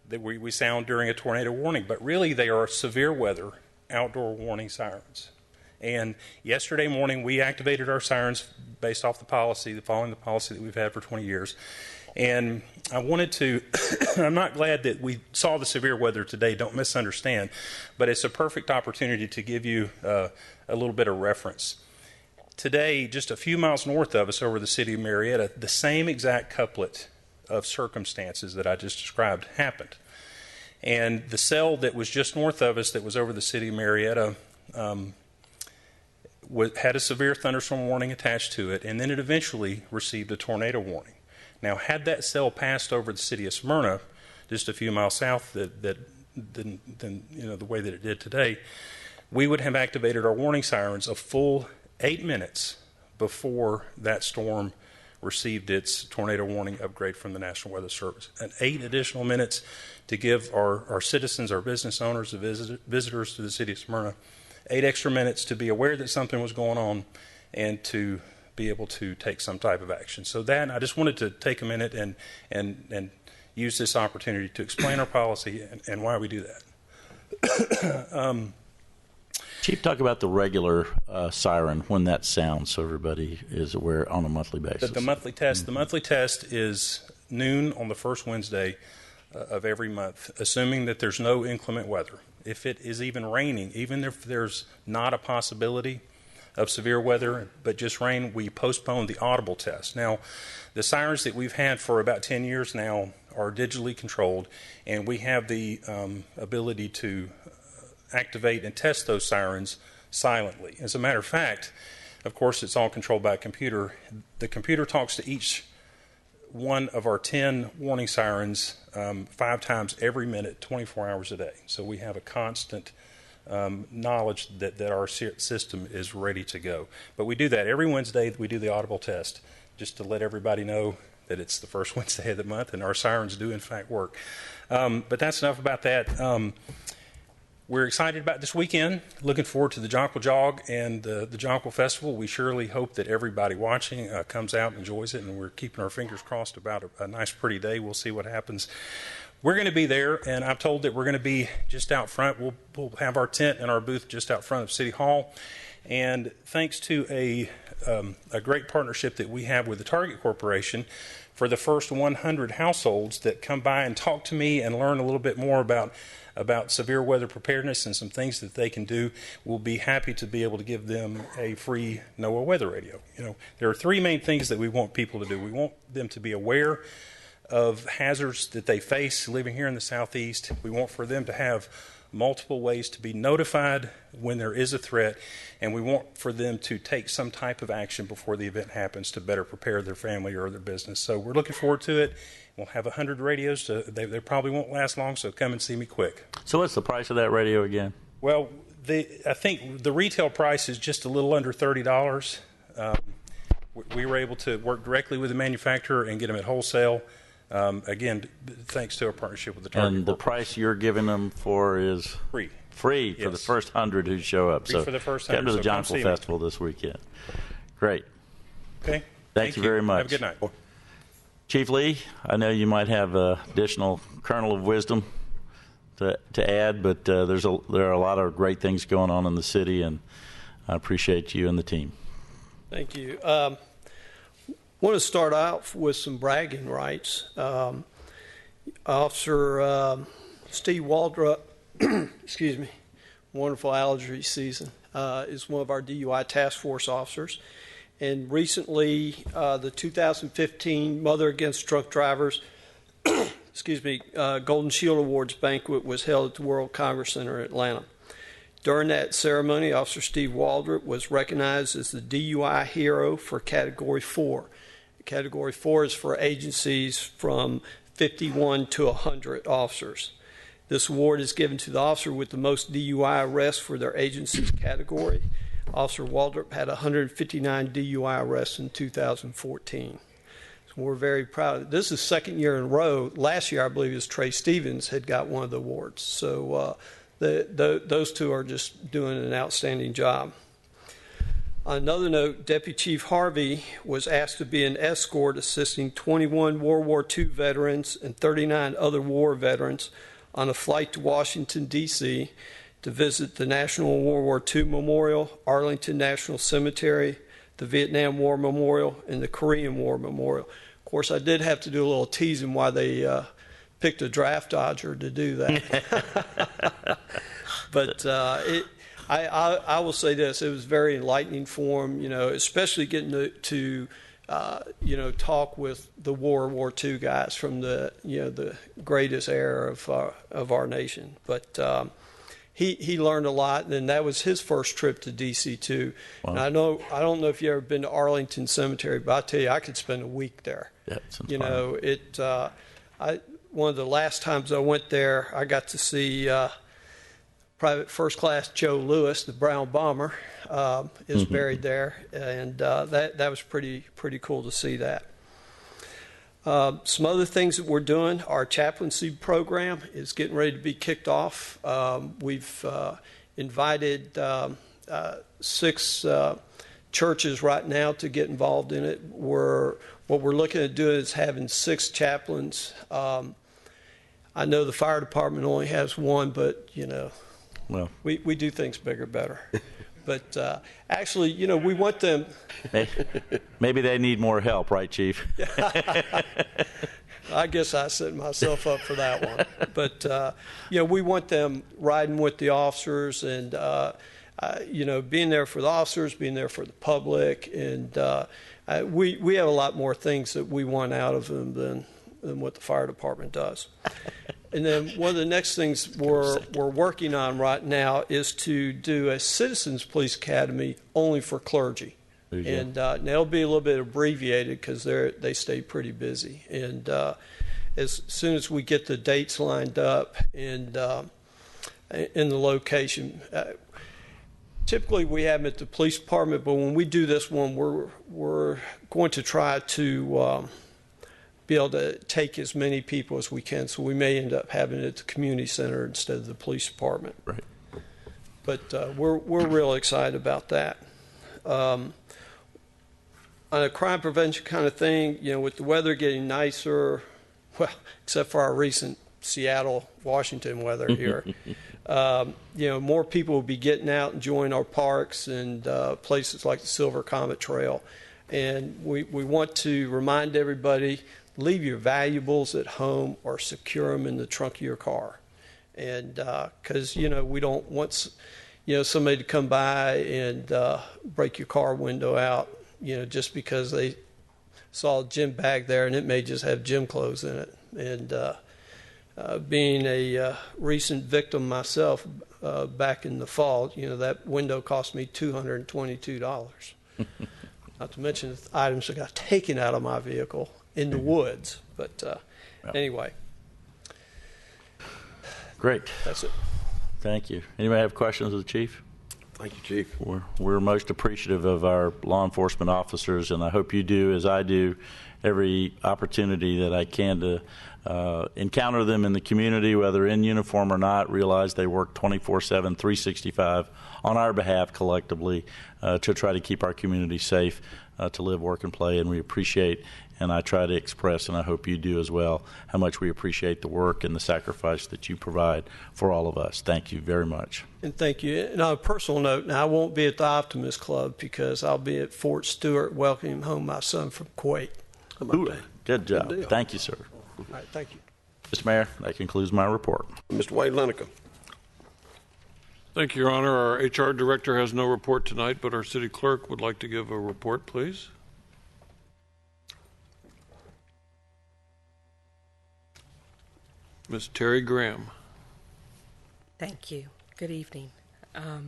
that we sound during a tornado warning. But really they are severe weather outdoor warning sirens. And yesterday morning we activated our sirens based off the policy, following the policy that we've had for 20 years. And I wanted to, I'm not glad that we saw the severe weather today, don't misunderstand, but it's a perfect opportunity to give you a little bit of reference. Today, just a few miles north of us over the city of Marietta, the same exact couplet of circumstances that I just described happened. And the cell that was just north of us that was over the city of Marietta had a severe thunderstorm warning attached to it, and then it eventually received a tornado warning. Now, had that cell passed over the city of Smyrna, just a few miles south than the way that it did today, we would have activated our warning sirens a full 8 minutes before that storm received its tornado warning upgrade from the National Weather Service. And 8 additional minutes to give our citizens, our business owners, the visitors to the city of Smyrna, 8 extra minutes to be aware that something was going on and to be able to take some type of action. So that, I just wanted to take a minute and use this opportunity to explain our policy and why we do that. Chief, talk about the regular siren when that sounds, so everybody is aware on a monthly basis. The monthly test. The monthly test is noon on the first Wednesday of every month, assuming that there's no inclement weather. If it is even raining, even if there's not a possibility of severe weather, but just rain, we postpone the audible test. Now, the sirens that we've had for about 10 years now are digitally controlled, and we have the ability to activate and test those sirens silently. As a matter of fact, of course, it's all controlled by a computer. The computer talks to each one of our 10 warning sirens 5 times every minute, 24 hours a day. So we have a constant knowledge that our system is ready to go. But we do that every Wednesday. We do the audible test just to let everybody know that it's the first Wednesday of the month and our sirens do in fact work. But that's enough about that. We're excited about this weekend. Looking forward to the Jonquil Jog and the Jonquil Festival. We surely hope that everybody watching comes out and enjoys it, and we're keeping our fingers crossed about a nice, pretty day. We'll see what happens. We're going to be there, and I'm told that we're going to be just out front. We'll have our tent and our booth just out front of City Hall. And thanks to a great partnership that we have with the Target Corporation, for the first 100 households that come by and talk to me and learn a little bit more about severe weather preparedness and some things that they can do, we'll be happy to be able to give them a free NOAA weather radio. You know, there are 3 main things that we want people to do. We want them to be aware of hazards that they face living here in the Southeast. We want for them to have multiple ways to be notified when there is a threat, and we want for them to take some type of action before the event happens to better prepare their family or their business. So we're looking forward to it. We'll have 100 radios. They probably won't last long, so come and see me quick. So what's the price of that radio again? Well, I think the retail price is just a little under $30. We were able to work directly with the manufacturer and get them at wholesale. Again, thanks to our partnership with the Target. And the price you're giving them for is free. Free for Yes. the first 100 who show up. Free So for the first come 100, to the so come Jonquil see me. Festival this weekend. Great. Okay. Thank you very much. Have a good night. Chief Lee, I know you might have additional kernel of wisdom to add, but there are a lot of great things going on in the city, and I appreciate you and the team. Thank you. I want to start out with some bragging rights. Officer Steve Waldrop, excuse me, wonderful allergy season, is one of our DUI task force officers. And recently, the 2015 Mother Against Drunk Drivers excuse me, Golden Shield Awards banquet was held at the World Congress Center in Atlanta. During that ceremony, Officer Steve Waldrop was recognized as the DUI hero for Category 4. Category 4 is for agencies from 51 to 100 officers. This award is given to the officer with the most DUI arrests for their agency's category. Officer Waldrop had 159 DUI arrests in 2014. So we're very proud of it. This is the second year in a row. Last year, I believe, it was Trey Stevens had got one of the awards. So those two are just doing an outstanding job. On another note, Deputy Chief Harvey was asked to be an escort assisting 21 World War II veterans and 39 other war veterans on a flight to Washington, D.C., to visit the National World War II Memorial, Arlington National Cemetery, the Vietnam War Memorial, and the Korean War Memorial. Of course, I did have to do a little teasing why they picked a draft dodger to do that. But I will say this: it was very enlightening for him, especially getting to talk with the World War II guys from the greatest era of our nation. But he learned a lot, and that was his first trip to D.C. too. Wow. And I don't know if you've ever been to Arlington Cemetery, but I tell you, I could spend a week there. Yeah, sounds fun. One of the last times I went there, I got to see Private First Class Joe Lewis, the Brown Bomber, is buried there, and that was pretty cool to see that. Some other things that we're doing, our chaplaincy program is getting ready to be kicked off. We've invited 6 churches right now to get involved in it. What we're looking at doing is having 6 chaplains I know the fire department only has one, but, Well, we do things bigger, better. But actually, we want them. maybe they need more help, right, Chief? I guess I set myself up for that one. But, we want them riding with the officers and, being there for the officers, being there for the public. And we have a lot more things that we want out of them than what the fire department does. And then one of the next things we're working on right now is to do a Citizens Police Academy only for clergy. And it'll be a little bit abbreviated because they stay pretty busy. And as soon as we get the dates lined up and in the location, typically we have them at the police department, but when we do this one, we're going to try to be able to take as many people as we can. So we may end up having it at the community center instead of the police department. Right. But we're real excited about that. On a crime prevention kind of thing, with the weather getting nicer, well, except for our recent Seattle, Washington weather here, more people will be getting out, enjoying our parks and places like the Silver Comet Trail. And we want to remind everybody, leave your valuables at home or secure them in the trunk of your car. And because, we don't want, somebody to come by and break your car window out, just because they saw a gym bag there and it may just have gym clothes in it. And being a recent victim myself back in the fall, that window cost me $222. Not to mention the items that got taken out of my vehicle in the woods. But anyway. Great. That's it. Thank you. Anybody have questions of the Chief? Thank you, Chief. We're most appreciative of our law enforcement officers, and I hope you do, as I do, every opportunity that I can to encounter them in the community, whether in uniform or not, realize they work 24/7, 365 on our behalf collectively to try to keep our community safe, to live, work, and play, and we appreciate, and I try to express, and I hope you do as well, how much we appreciate the work and the sacrifice that you provide for all of us. Thank you very much. And thank you. And on a personal note, now I won't be at the Optimist Club because I'll be at Fort Stewart welcoming home my son from Kuwait. Ooh, good job. Good deal. Thank you, sir. All right, thank you. Mr. Mayor, that concludes my report. Mr. Wade Lineker. Thank you, Your Honor. Our HR Director has no report tonight, but our City Clerk would like to give a report, please. Ms. Terry Graham. Thank you. Good evening. I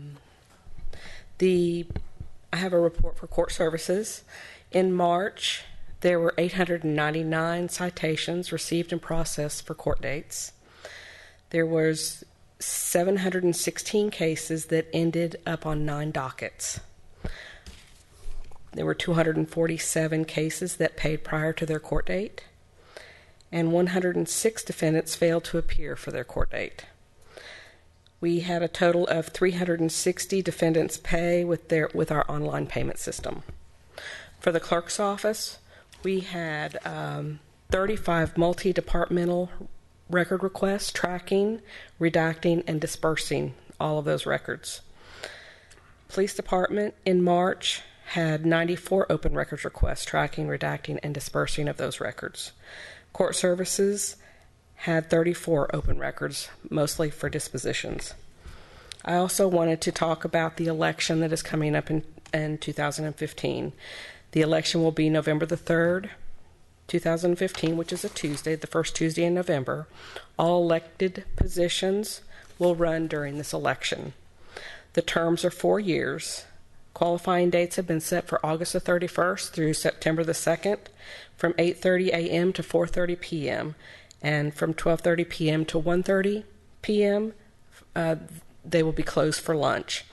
have a report for court services. In March, there were 899 citations received and processed for court dates. There was 716 cases that ended up on 9 dockets. There were 247 cases that paid prior to their court date, and 106 defendants failed to appear for their court date. We had a total of 360 defendants pay with our online payment system. For the clerk's office, we had 35 multi-departmental record requests, tracking, redacting, and dispersing all of those records. Police Department in March had 94 open records requests, tracking, redacting, and dispersing of those records. Court Services had 34 open records, mostly for dispositions. I also wanted to talk about the election that is coming up in 2015. The election will be November the 3rd, 2015, which is a Tuesday, the first Tuesday in November. All elected positions will run during this election. The terms are 4 years. Qualifying dates have been set for August the 31st through September the 2nd from 8:30 a.m. to 4:30 p.m. and from 12:30 p.m. to 1:30 p.m. They will be closed for lunch.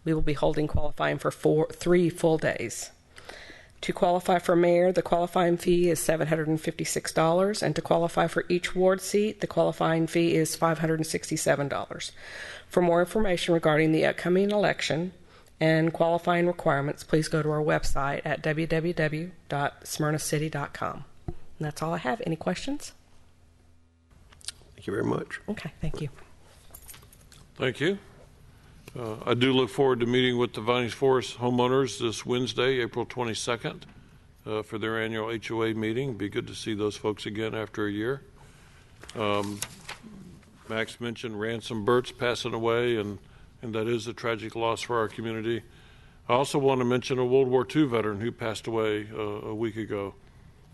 We will be holding qualifying for 3 full days. To qualify for mayor, the qualifying fee is $756, and to qualify for each ward seat, the qualifying fee is $567. For more information regarding the upcoming election and qualifying requirements, please go to our website at www.smyrnacity.com. And that's all I have. Any questions? Thank you very much. Okay, thank you. Thank you. I do look forward to meeting with the Vinings Forest homeowners this Wednesday, April 22nd, for their annual HOA meeting. Be good to see those folks again after a year. Max mentioned Ransom Burt's passing away, and that is a tragic loss for our community. I also want to mention a World War II veteran who passed away a week ago,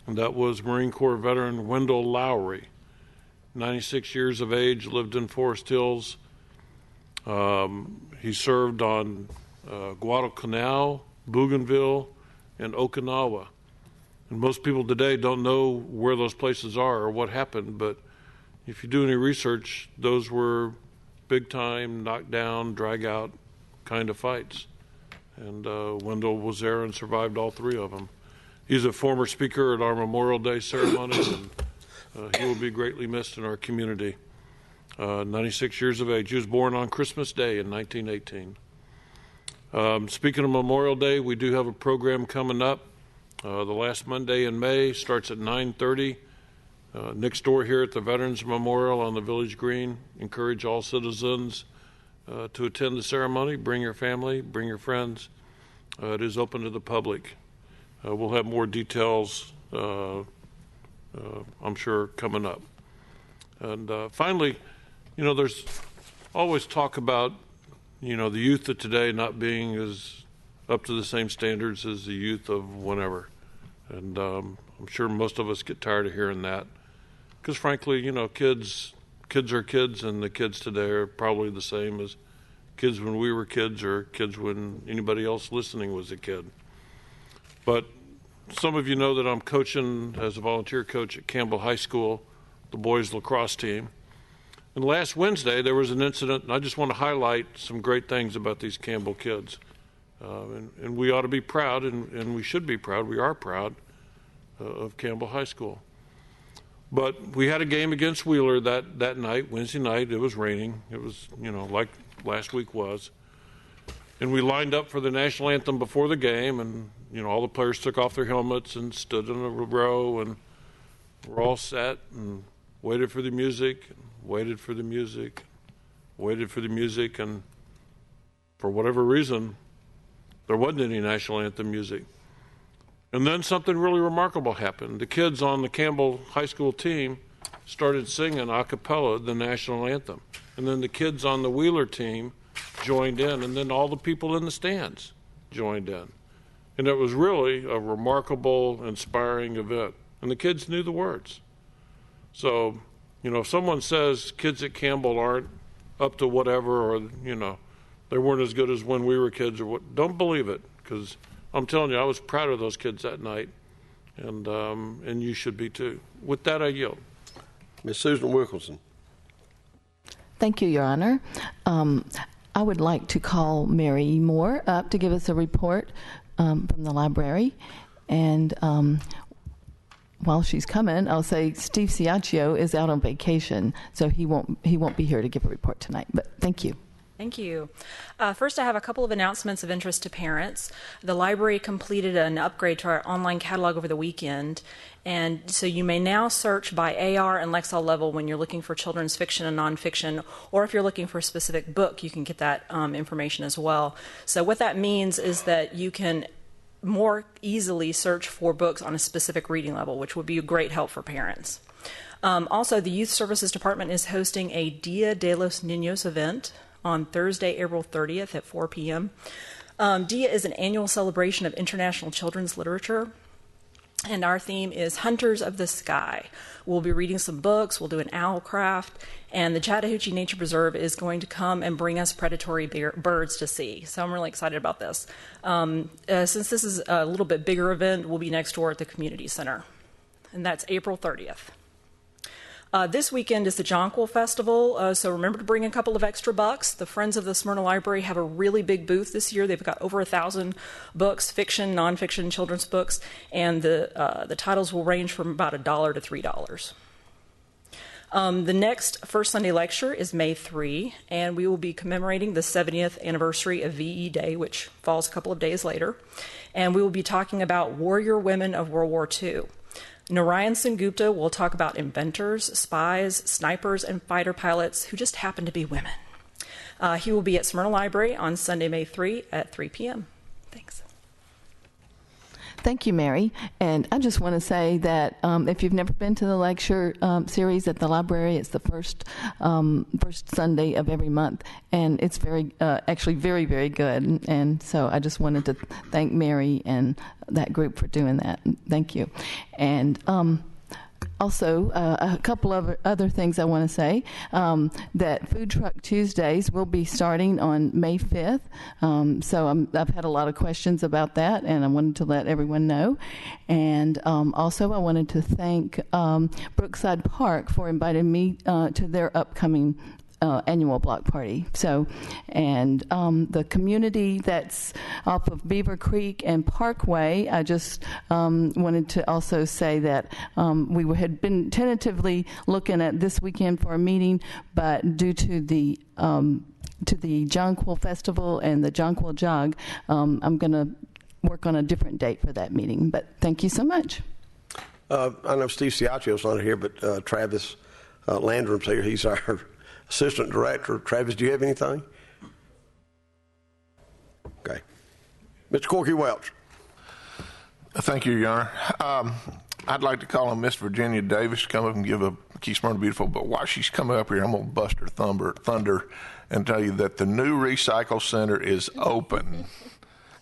and that was Marine Corps veteran Wendell Lowry, 96 years of age, lived in Forest Hills. He served on Guadalcanal, Bougainville, and Okinawa. And most people today don't know where those places are or what happened, but if you do any research, those were big-time, knock-down, drag-out kind of fights. And Wendell was there and survived all three of them. He's a former speaker at our Memorial Day ceremony, and he will be greatly missed in our community. 96 years of age. He was born on Christmas Day in 1918. Speaking of Memorial Day, we do have a program coming up. The last Monday in May starts at 9:30. Next door here at the Veterans Memorial on the Village Green. Encourage all citizens to attend the ceremony. Bring your family, bring your friends. It is open to the public. We'll have more details, I'm sure, coming up. And finally, there's always talk about, the youth of today not being as up to the same standards as the youth of whenever. And I'm sure most of us get tired of hearing that. Because frankly, kids are kids, and the kids today are probably the same as kids when we were kids or kids when anybody else listening was a kid. But some of you know that I'm coaching as a volunteer coach at Campbell High School, the boys lacrosse team. And last Wednesday, there was an incident, and I just want to highlight some great things about these Campbell kids. And we ought to be proud, and we should be proud. We are proud of Campbell High School. But we had a game against Wheeler that night, Wednesday night. It was raining. It was, like last week was. And we lined up for the national anthem before the game, and, all the players took off their helmets and stood in a row, and we're all set and waited for the music, waited for the music, waited for the music, and for whatever reason, there wasn't any national anthem music. And then something really remarkable happened. The kids on the Campbell High School team started singing a cappella the national anthem. And then the kids on the Wheeler team joined in, and then all the people in the stands joined in. And it was really a remarkable, inspiring event. And the kids knew the words. So, if someone says kids at Campbell aren't up to whatever, or, they weren't as good as when we were kids, or what, don't believe it, because I'm telling you, I was proud of those kids that night, and you should be too. With that, I yield. Ms. Susan Wilkinson. Thank you, Your Honor. I would like to call Mary Moore up to give us a report from the library. And while she's coming, I'll say Steve Ciaccio is out on vacation, so he won't be here to give a report tonight. But thank you. Thank you. First, I have a couple of announcements of interest to parents. The library completed an upgrade to our online catalog over the weekend, and so you may now search by AR and Lexile level when you're looking for children's fiction and nonfiction, or if you're looking for a specific book, you can get that information as well. So what that means is that you can more easily search for books on a specific reading level, which would be a great help for parents. Also, the Youth Services Department is hosting a Dia de los Niños event on Thursday, April 30th at 4 p.m. DIA is an annual celebration of international children's literature, and our theme is Hunters of the Sky. We'll be reading some books, we'll do an owl craft, and the Chattahoochee Nature Preserve is going to come and bring us predatory birds to see. So I'm really excited about this. Since this is a little bit bigger event, we'll be next door at the community center, and that's April 30th. This weekend is the Jonquil Festival, so remember to bring a couple of extra bucks. The Friends of the Smyrna Library have a really big booth this year. They've got over 1,000 books, fiction, nonfiction, children's books, and the titles will range from about $1 to $3. The next First Sunday lecture is May 3, and we will be commemorating the 70th anniversary of VE Day, which falls a couple of days later, and we will be talking about warrior women of World War II. Narayan Sengupta will talk about inventors, spies, snipers, and fighter pilots who just happen to be women. He will be at Smyrna Library on Sunday, May 3 at 3 p.m. Thanks. Thank you, Mary. And I just want to say that if you've never been to the lecture series at the library, it's the first Sunday of every month, and it's actually very, very good. And so I just wanted to thank Mary and that group for doing that. Thank you. And also, a couple of other things I want to say, that Food Truck Tuesdays will be starting on May 5th. So I've had a lot of questions about that, and I wanted to let everyone know. And also, I wanted to thank Brookside Park for inviting me to their upcoming annual block party. So, and the community that's off of Beaver Creek and Parkway, I just wanted to also say that we had been tentatively looking at this weekend for a meeting, but due to the Jonquil Festival and the Jonquil Jog, I'm going to work on a different date for that meeting. But thank you so much. I know Steve Ciacchio's not here, but Travis Landrum's here. He's our Assistant Director. Travis, do you have anything? Okay. Mr. Corky Welch. Thank you, Your Honor. I'd like to call on Miss Virginia Davis to come up and give a Keep Smyrna Beautiful, but while she's coming up here, I'm going to bust her thunder and tell you that the new Recycle Center is open.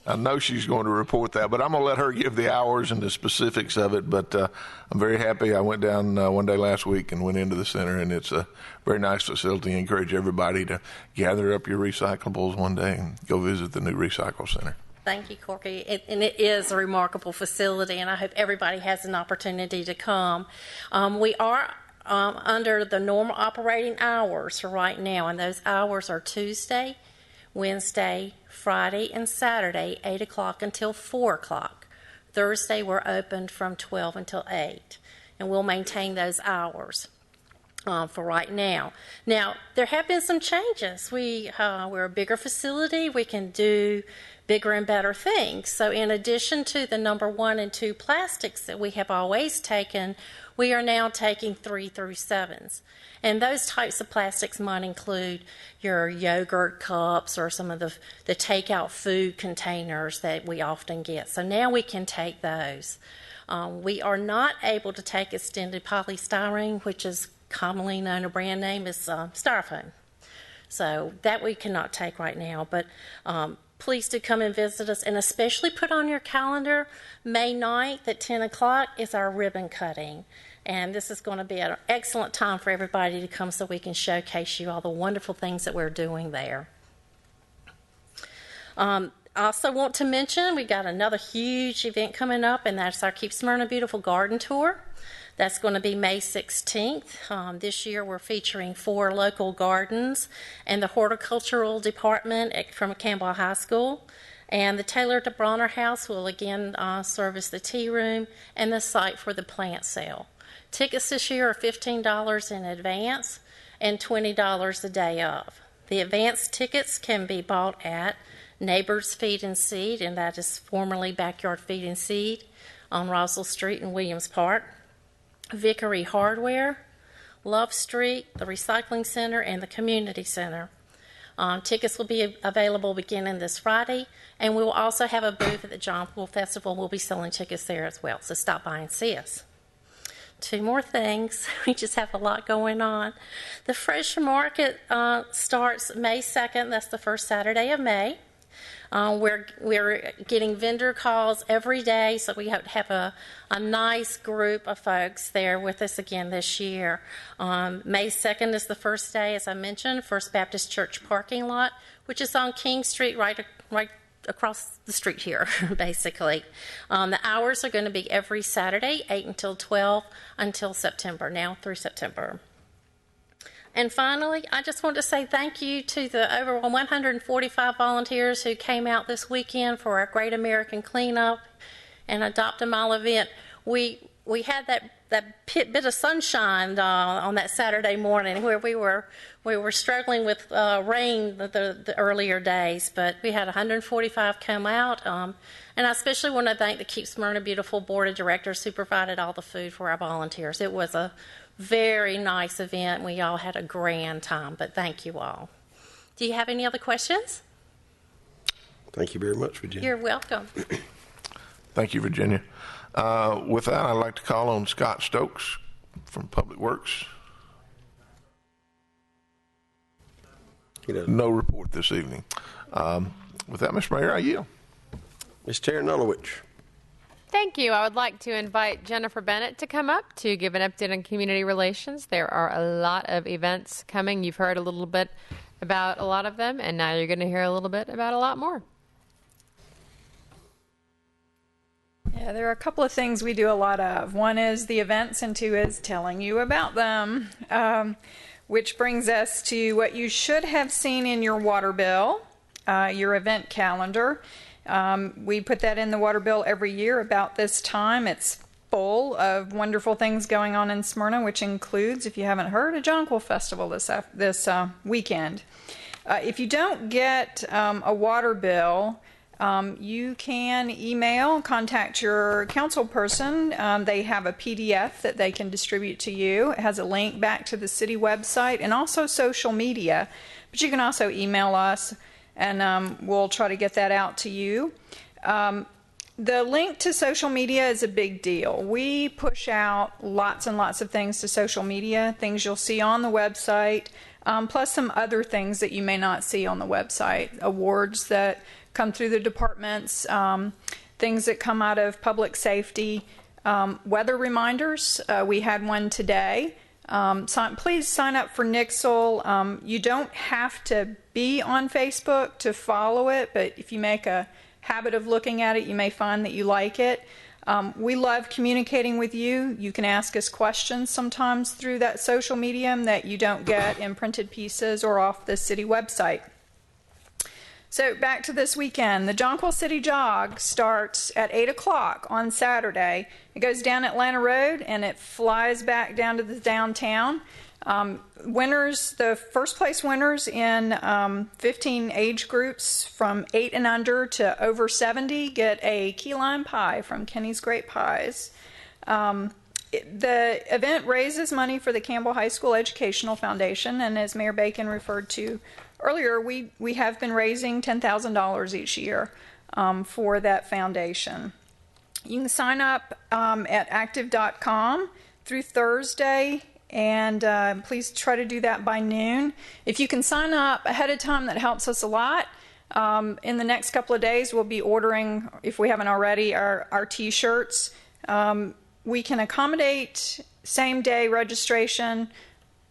I know she's going to report that, but I'm going to let her give the hours and the specifics of it. But I'm very happy. I went down one day last week and went into the center, and it's a very nice facility. I encourage everybody to gather up your recyclables one day and go visit the new Recycle Center. Thank you, Corky. And it is a remarkable facility, and I hope everybody has an opportunity to come. We are under the normal operating hours for right now, and those hours are Tuesday, Wednesday, Friday, and Saturday, 8 o'clock until 4 o'clock. Thursday, we're open from 12 until 8, and we'll maintain those hours for right now. Now, there have been some changes. We're a bigger facility. We can do bigger and better things. So in addition to the number 1 and 2 plastics that we have always taken, we are now taking 3 through 7s. And those types of plastics might include your yogurt cups or some of the takeout food containers that we often get. So now we can take those. We are not able to take extended polystyrene, which is commonly known, a brand name is Styrofoam. So that we cannot take right now. But please do come and visit us, and especially put on your calendar, May 9th at 10 o'clock is our ribbon cutting. And this is going to be an excellent time for everybody to come so we can showcase you all the wonderful things that we're doing there. I also want to mention we got another huge event coming up, and that's our Keep Smyrna Beautiful Garden Tour. That's going to be May 16th. This year we're featuring 4 local gardens and the horticultural department from Campbell High School. And the Taylor de Bronner House will again service the tea room and the site for the plant sale. Tickets this year are $15 in advance and $20 the day of. The advance tickets can be bought at Neighbors Feed and Seed, and that is formerly Backyard Feed and Seed on Roswell Street in Williams Park, Vickery Hardware, Love Street, the Recycling Center, and the Community Center. Tickets will be available beginning this Friday, and we will also have a booth at the Jonquil Festival. We'll be selling tickets there as well, so stop by and see us. 2 more things. We just have a lot going on. The Fresh Market starts May 2nd. That's the first Saturday of May. We're getting vendor calls every day, so we hope to have a nice group of folks there with us again this year. May 2nd is the first day, as I mentioned, First Baptist Church parking lot, which is on King Street, right across the street here, basically. The hours are going to be every Saturday, 8 until 12, until September, now through September. And finally, I just want to say thank you to the over 145 volunteers who came out this weekend for our Great American Cleanup and Adopt a Mile event. We had bit of sunshine on that Saturday morning, where we were struggling with rain the earlier days, but we had 145 come out, and I especially want to thank the Keep Smyrna Beautiful Board of Directors who provided all the food for our volunteers. It was a very nice event. We all had a grand time, but thank you all. Do you have any other questions? Thank you very much, Virginia. You're welcome. Thank you, Virginia. With that, I'd like to call on Scott Stokes from Public Works. No report this evening. With that, Mr. Mayor, I yield. Ms. Terry Nulowich. Thank you. I would like to invite Jennifer Bennett to come up to give an update on community relations. There are a lot of events coming. You've heard a little bit about a lot of them, and now you're going to hear a little bit about a lot more. Yeah, there are a couple of things we do a lot of. One is the events, and two is telling you about them, which brings us to what you should have seen in your water bill, your event calendar. We put that in the water bill every year about this time. It's full of wonderful things going on in Smyrna, which includes, if you haven't heard, a Jonquil Festival this weekend. If you don't get a water bill, you can contact your council person. They have a PDF that they can distribute to you. It has a link back to the city website and also social media. But you can also email us, and we'll try to get that out to you. The link to social media is a big deal. We push out lots and lots of things to social media, things you'll see on the website, plus some other things that you may not see on the website, awards that come through the departments, things that come out of public safety, weather reminders. We had one today. Please sign up for Nixle. You don't have to be on Facebook to follow it, but if you make a habit of looking at it, you may find that you like it. We love communicating with you. You can ask us questions sometimes through that social medium that you don't get in printed pieces or off the city website. So back to this weekend. The Jonquil City Jog starts at 8 o'clock on Saturday. It goes down Atlanta Road and it flies back down to the downtown. The first place winners in 15 age groups from 8 and under to over 70 get a key lime pie from Kenny's Great Pies. The event raises money for the Campbell High School Educational Foundation, and as Mayor Bacon referred to earlier, we have been raising $10,000 each year for that foundation. You can sign up at active.com through Thursday, and please try to do that by noon. If you can sign up ahead of time, that helps us a lot. In the next couple of days, we'll be ordering, if we haven't already, our T-shirts. We can accommodate same-day registration,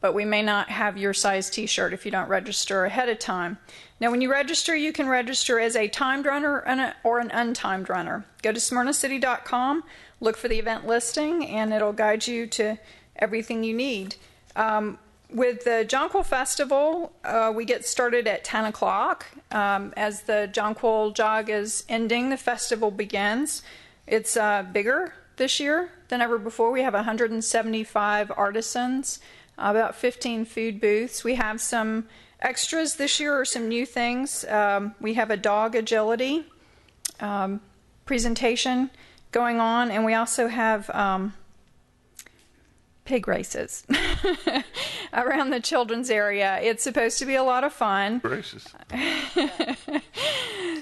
but we may not have your size T-shirt if you don't register ahead of time. Now, when you register, you can register as a timed runner or an untimed runner. Go to smyrnacity.com, look for the event listing, and it'll guide you to everything you need. With the Jonquil Festival, we get started at 10 o'clock. As the Jonquil Jog is ending, the festival begins. It's bigger this year than ever before. We have 175 artisans, about 15 food booths. We have some extras this year, or some new things. We have a dog agility presentation going on, and we also have pig races around the children's area. It's supposed to be a lot of fun. Races.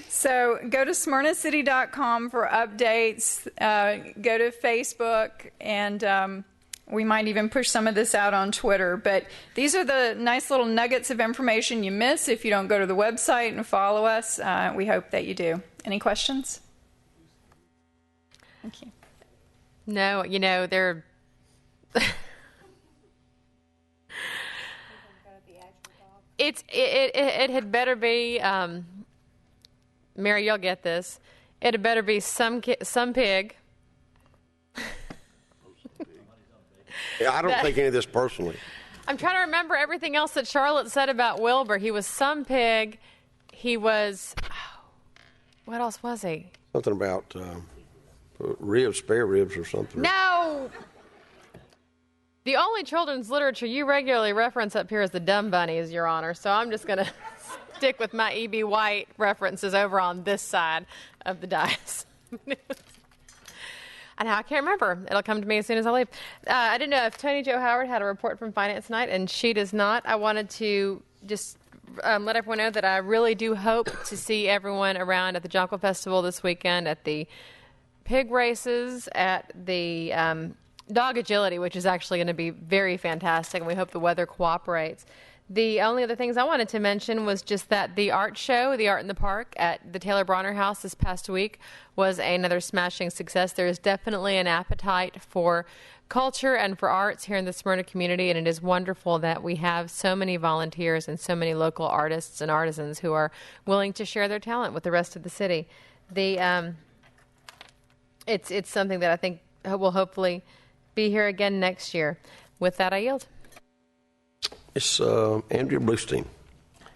So go to smyrnacity.com for updates. Go to Facebook, and we might even push some of this out on Twitter. But these are the nice little nuggets of information you miss if you don't go to the website and follow us. We hope that you do. Any questions? Thank you. No, they're... It had better be, Mary, you'll get this. It had better be some pig. I don't think any of this personally. I'm trying to remember everything else that Charlotte said about Wilbur. He was some pig. He was, what else was he? Something about ribs, spare ribs or something. No. The only children's literature you regularly reference up here is the Dumb Bunnies, Your Honor, so I'm just going to stick with my E.B. White references over on this side of the dais. And I can't remember. It'll come to me as soon as I leave. I didn't know if Tony Jo Howard had a report from Finance tonight, and she does not. I wanted to just let everyone know that I really do hope to see everyone around at the Jonquil Festival this weekend, at the pig races, at the dog agility, which is actually going to be very fantastic, and we hope the weather cooperates. The only other things I wanted to mention was just that the art show, the Art in the Park at the Taylor Bronner House this past week was another smashing success. There is definitely an appetite for culture and for arts here in the Smyrna community, and it is wonderful that we have so many volunteers and so many local artists and artisans who are willing to share their talent with the rest of the city. It's something that I think will hopefully be here again next year. With that, I yield. It's Andrea Bluestein.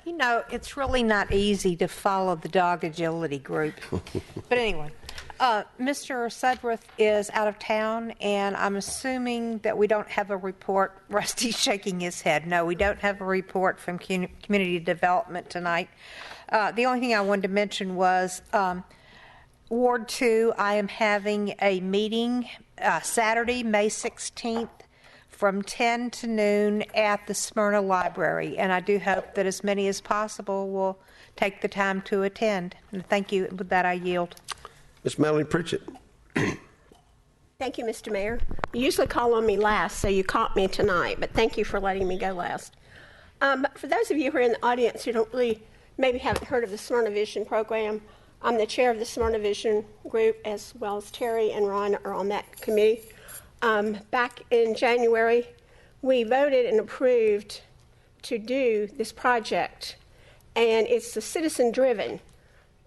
You know, it's really not easy to follow the dog agility group. But anyway, Mr. Sudworth is out of town, and I'm assuming that we don't have a report. Rusty's shaking his head. No, we don't have a report from community development tonight. The only thing I wanted to mention was Ward 2, I am having a meeting Saturday, May 16th, from 10 to noon at the Smyrna Library, and I do hope that as many as possible will take the time to attend. And thank you. With that, I yield. Ms. Melanie Pritchett. Thank you, Mr. Mayor. You usually call on me last, so you caught me tonight, but thank you for letting me go last. For those of you who are in the audience who don't really, maybe haven't heard of the Smyrna Vision program, I'm the chair of the Smyrna Vision group, as well as Terry and Ron are on that committee. Back in January, we voted and approved to do this project, and it's the citizen-driven.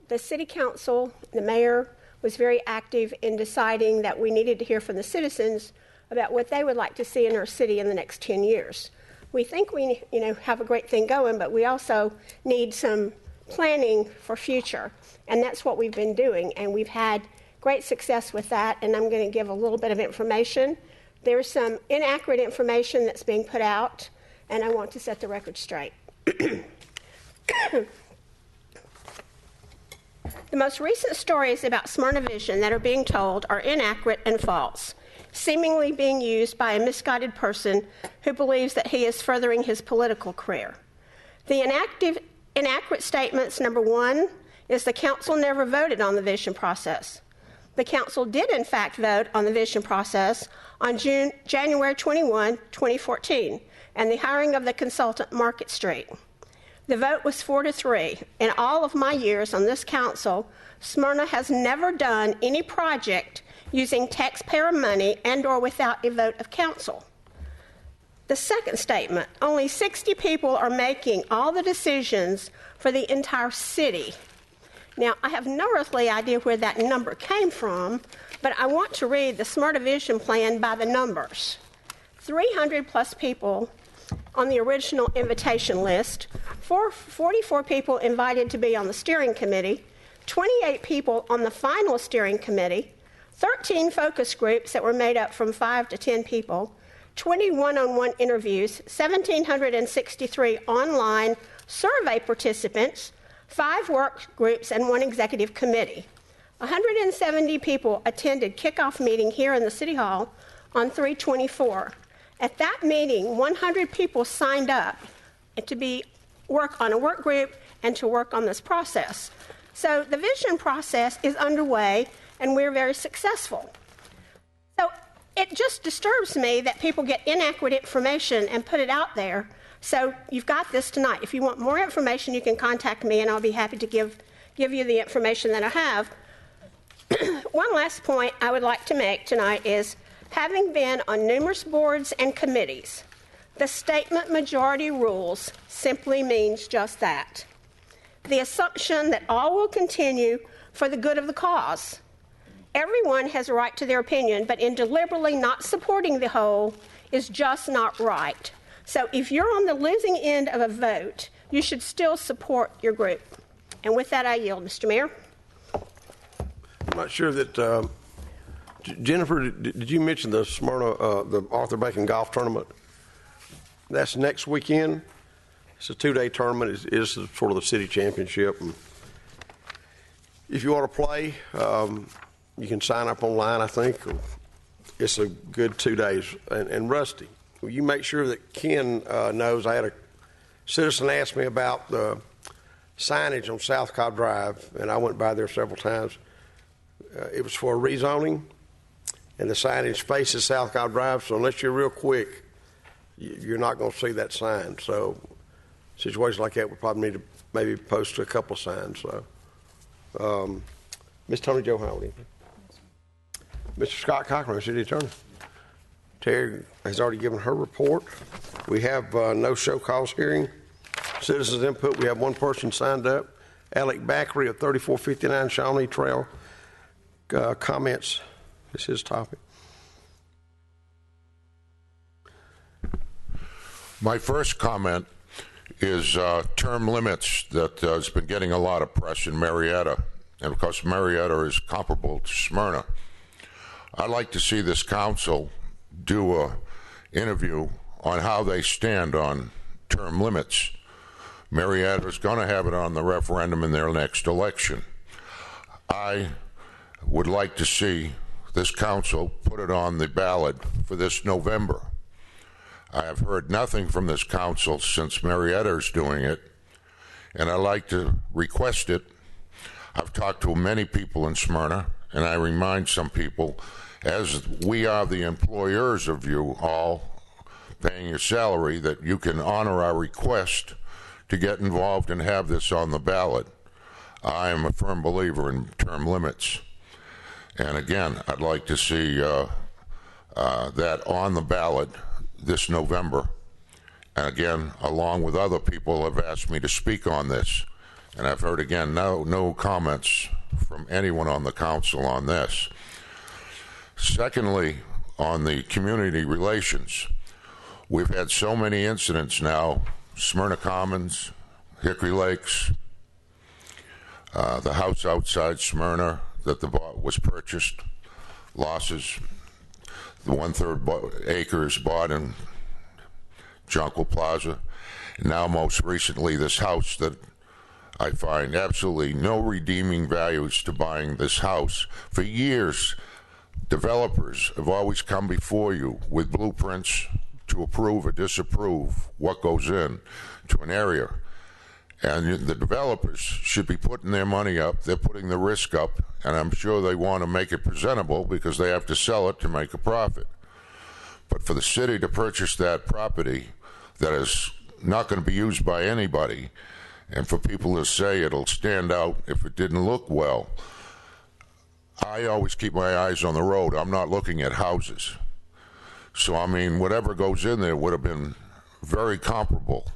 The city council, the mayor, was very active in deciding that we needed to hear from the citizens about what they would like to see in our city in the next 10 years. We think we, have a great thing going, but we also need some planning for future, and that's what we've been doing, and we've had great success with that, and I'm going to give a little bit of information. There's some inaccurate information that's being put out, and I want to set the record straight. The most recent stories about Smyrna Vision that are being told are inaccurate and false, seemingly being used by a misguided person who believes that he is furthering his political career. The inaccurate statements, number one, is the council never voted on the vision process. The council did, in fact, vote on the vision process on January 21, 2014, and the hiring of the consultant Market Street. The vote was 4-3. In all of my years on this council, Smyrna has never done any project using taxpayer money and or without a vote of council. The second statement, only 60 people are making all the decisions for the entire city. Now, I have no earthly idea where that number came from, but I want to read the Smyrna Vision Plan by the numbers. 300 plus people on the original invitation list, 44 people invited to be on the steering committee, 28 people on the final steering committee, 13 focus groups that were made up from 5 to 10 people, 20 one-on-one interviews, 1,763 online survey participants, 5 work groups, and 1 executive committee. 170 people attended kickoff meeting here in the City Hall on 3/24. At that meeting, 100 people signed up to work on a work group and to work on this process. So the vision process is underway, and we're very successful. So it just disturbs me that people get inaccurate information and put it out there. So you've got this tonight. If you want more information, you can contact me, and I'll be happy to give you the information that I have. One last point I would like to make tonight is, having been on numerous boards and committees, the statement majority rules simply means just that. The assumption that all will continue for the good of the cause. Everyone has a right to their opinion, but in deliberately not supporting the whole is just not right. So if you're on the losing end of a vote, you should still support your group. And with that, I yield, Mr. Mayor. I'm not sure that Jennifer, did you mention the Smyrna, the Arthur Bacon Golf Tournament? That's next weekend. It's a 2-day tournament. It's sort of the city championship. And if you want to play, you can sign up online, I think. It's a good 2 days. And Rusty, will you make sure that Ken knows? I had a citizen ask me about the signage on South Cobb Drive, and I went by there several times. It was for rezoning, and the signage faces South Cobb Drive, so unless you're real quick, you're not going to see that sign. So situations like that, we probably need to maybe post a couple of signs. So, Ms. Tony Jo Howard. Mr. Scott Cochran, City Attorney. Terry has already given her report. We have no show cause hearing. Citizens input, we have one person signed up. Alec Backery of 3459 Shawnee Trail. Comments. This is his topic. My first comment is term limits that has been getting a lot of press in Marietta, and because Marietta is comparable to Smyrna. I'd like to see this council do an interview on how they stand on term limits. Marietta is going to have it on the referendum in their next election. I would like to see this council put it on the ballot for this November. I have heard nothing from this council since Marietta is doing it, and I'd like to request it. I've talked to many people in Smyrna, and I remind some people, as we are the employers of you all paying your salary, that you can honor our request to get involved and have this on the ballot. I am a firm believer in term limits. And again, I'd like to see that on the ballot this November. And again, along with other people have asked me to speak on this. And I've heard, again, no comments from anyone on the council on this. Secondly, on the community relations, we've had so many incidents now, Smyrna Commons, Hickory Lakes, the house outside Smyrna that was purchased, losses, the 1/3 acres bought in Jonquil Plaza, and now most recently this house that I find absolutely no redeeming values to buying this house. For years, developers have always come before you with blueprints to approve or disapprove what goes in to an area. And the developers should be putting their money up. They're putting the risk up, and I'm sure they want to make it presentable because they have to sell it to make a profit. But for the city to purchase that property that is not going to be used by anybody, and for people to say it'll stand out if it didn't look well, I always keep my eyes on the road. I'm not looking at houses. So, I mean, whatever goes in there would have been very comparable.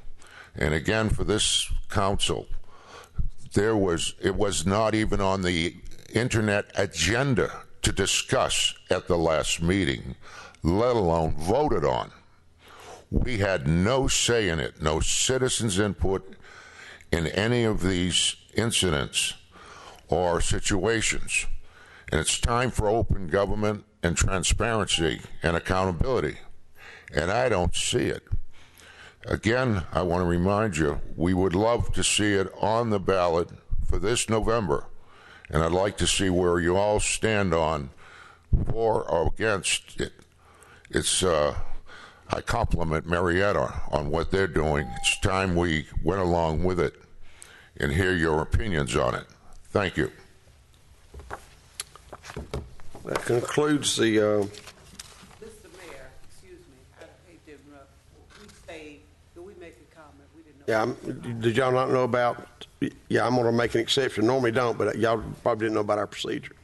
And again, for this council, it was not even on the internet agenda to discuss at the last meeting, let alone voted on. We had no say in it, no citizens' input in any of these incidents or situations. And it's time for open government and transparency and accountability. And I don't see it. Again, I want to remind you, we would love to see it on the ballot for this November. And I'd like to see where you all stand on for or against it. I compliment Marietta on what they're doing. It's time we went along with it and hear your opinions on it. Thank you. That concludes the... Mr. Mayor, excuse me, I hate to interrupt. We stayed. Did we make a comment? We didn't know. Yeah, did y'all not know about... Yeah, I'm going to make an exception. Normally don't, but y'all probably didn't know about our procedure.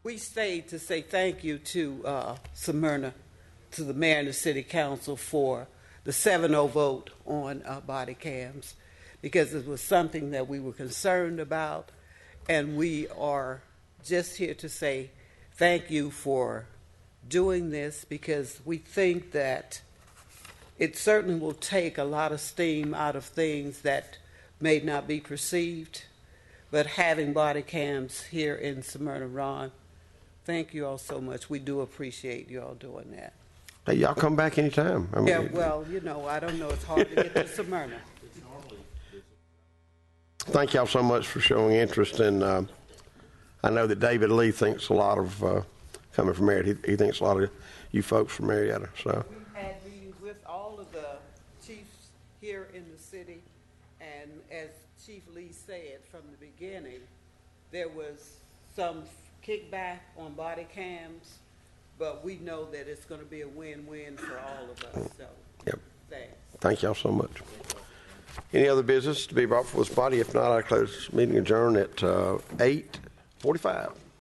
We stayed to say thank you to Smyrna, to the mayor and the city council for the 7-0 vote on body cams, because it was something that we were concerned about, and we are just here to say thank you for doing this, because we think that it certainly will take a lot of steam out of things that may not be perceived, but having body cams here in Smyrna, Ron, thank you all so much. We do appreciate you all doing that. Hey, y'all come back anytime. I mean, Yeah, well, I don't know. It's hard to get to Smyrna. Thank y'all so much for showing interest, and I know that David Lee thinks a lot of coming from Marietta. He thinks a lot of you folks from Marietta. So We had meetings with all of the chiefs here in the city, and as Chief Lee said from the beginning, there was some kickback on body cams, but we know that it's going to be a win-win for all of us. So, yep. Thanks. Thank y'all so much. Any other business to be brought before this body? If not, I close this meeting adjourned at 8:45.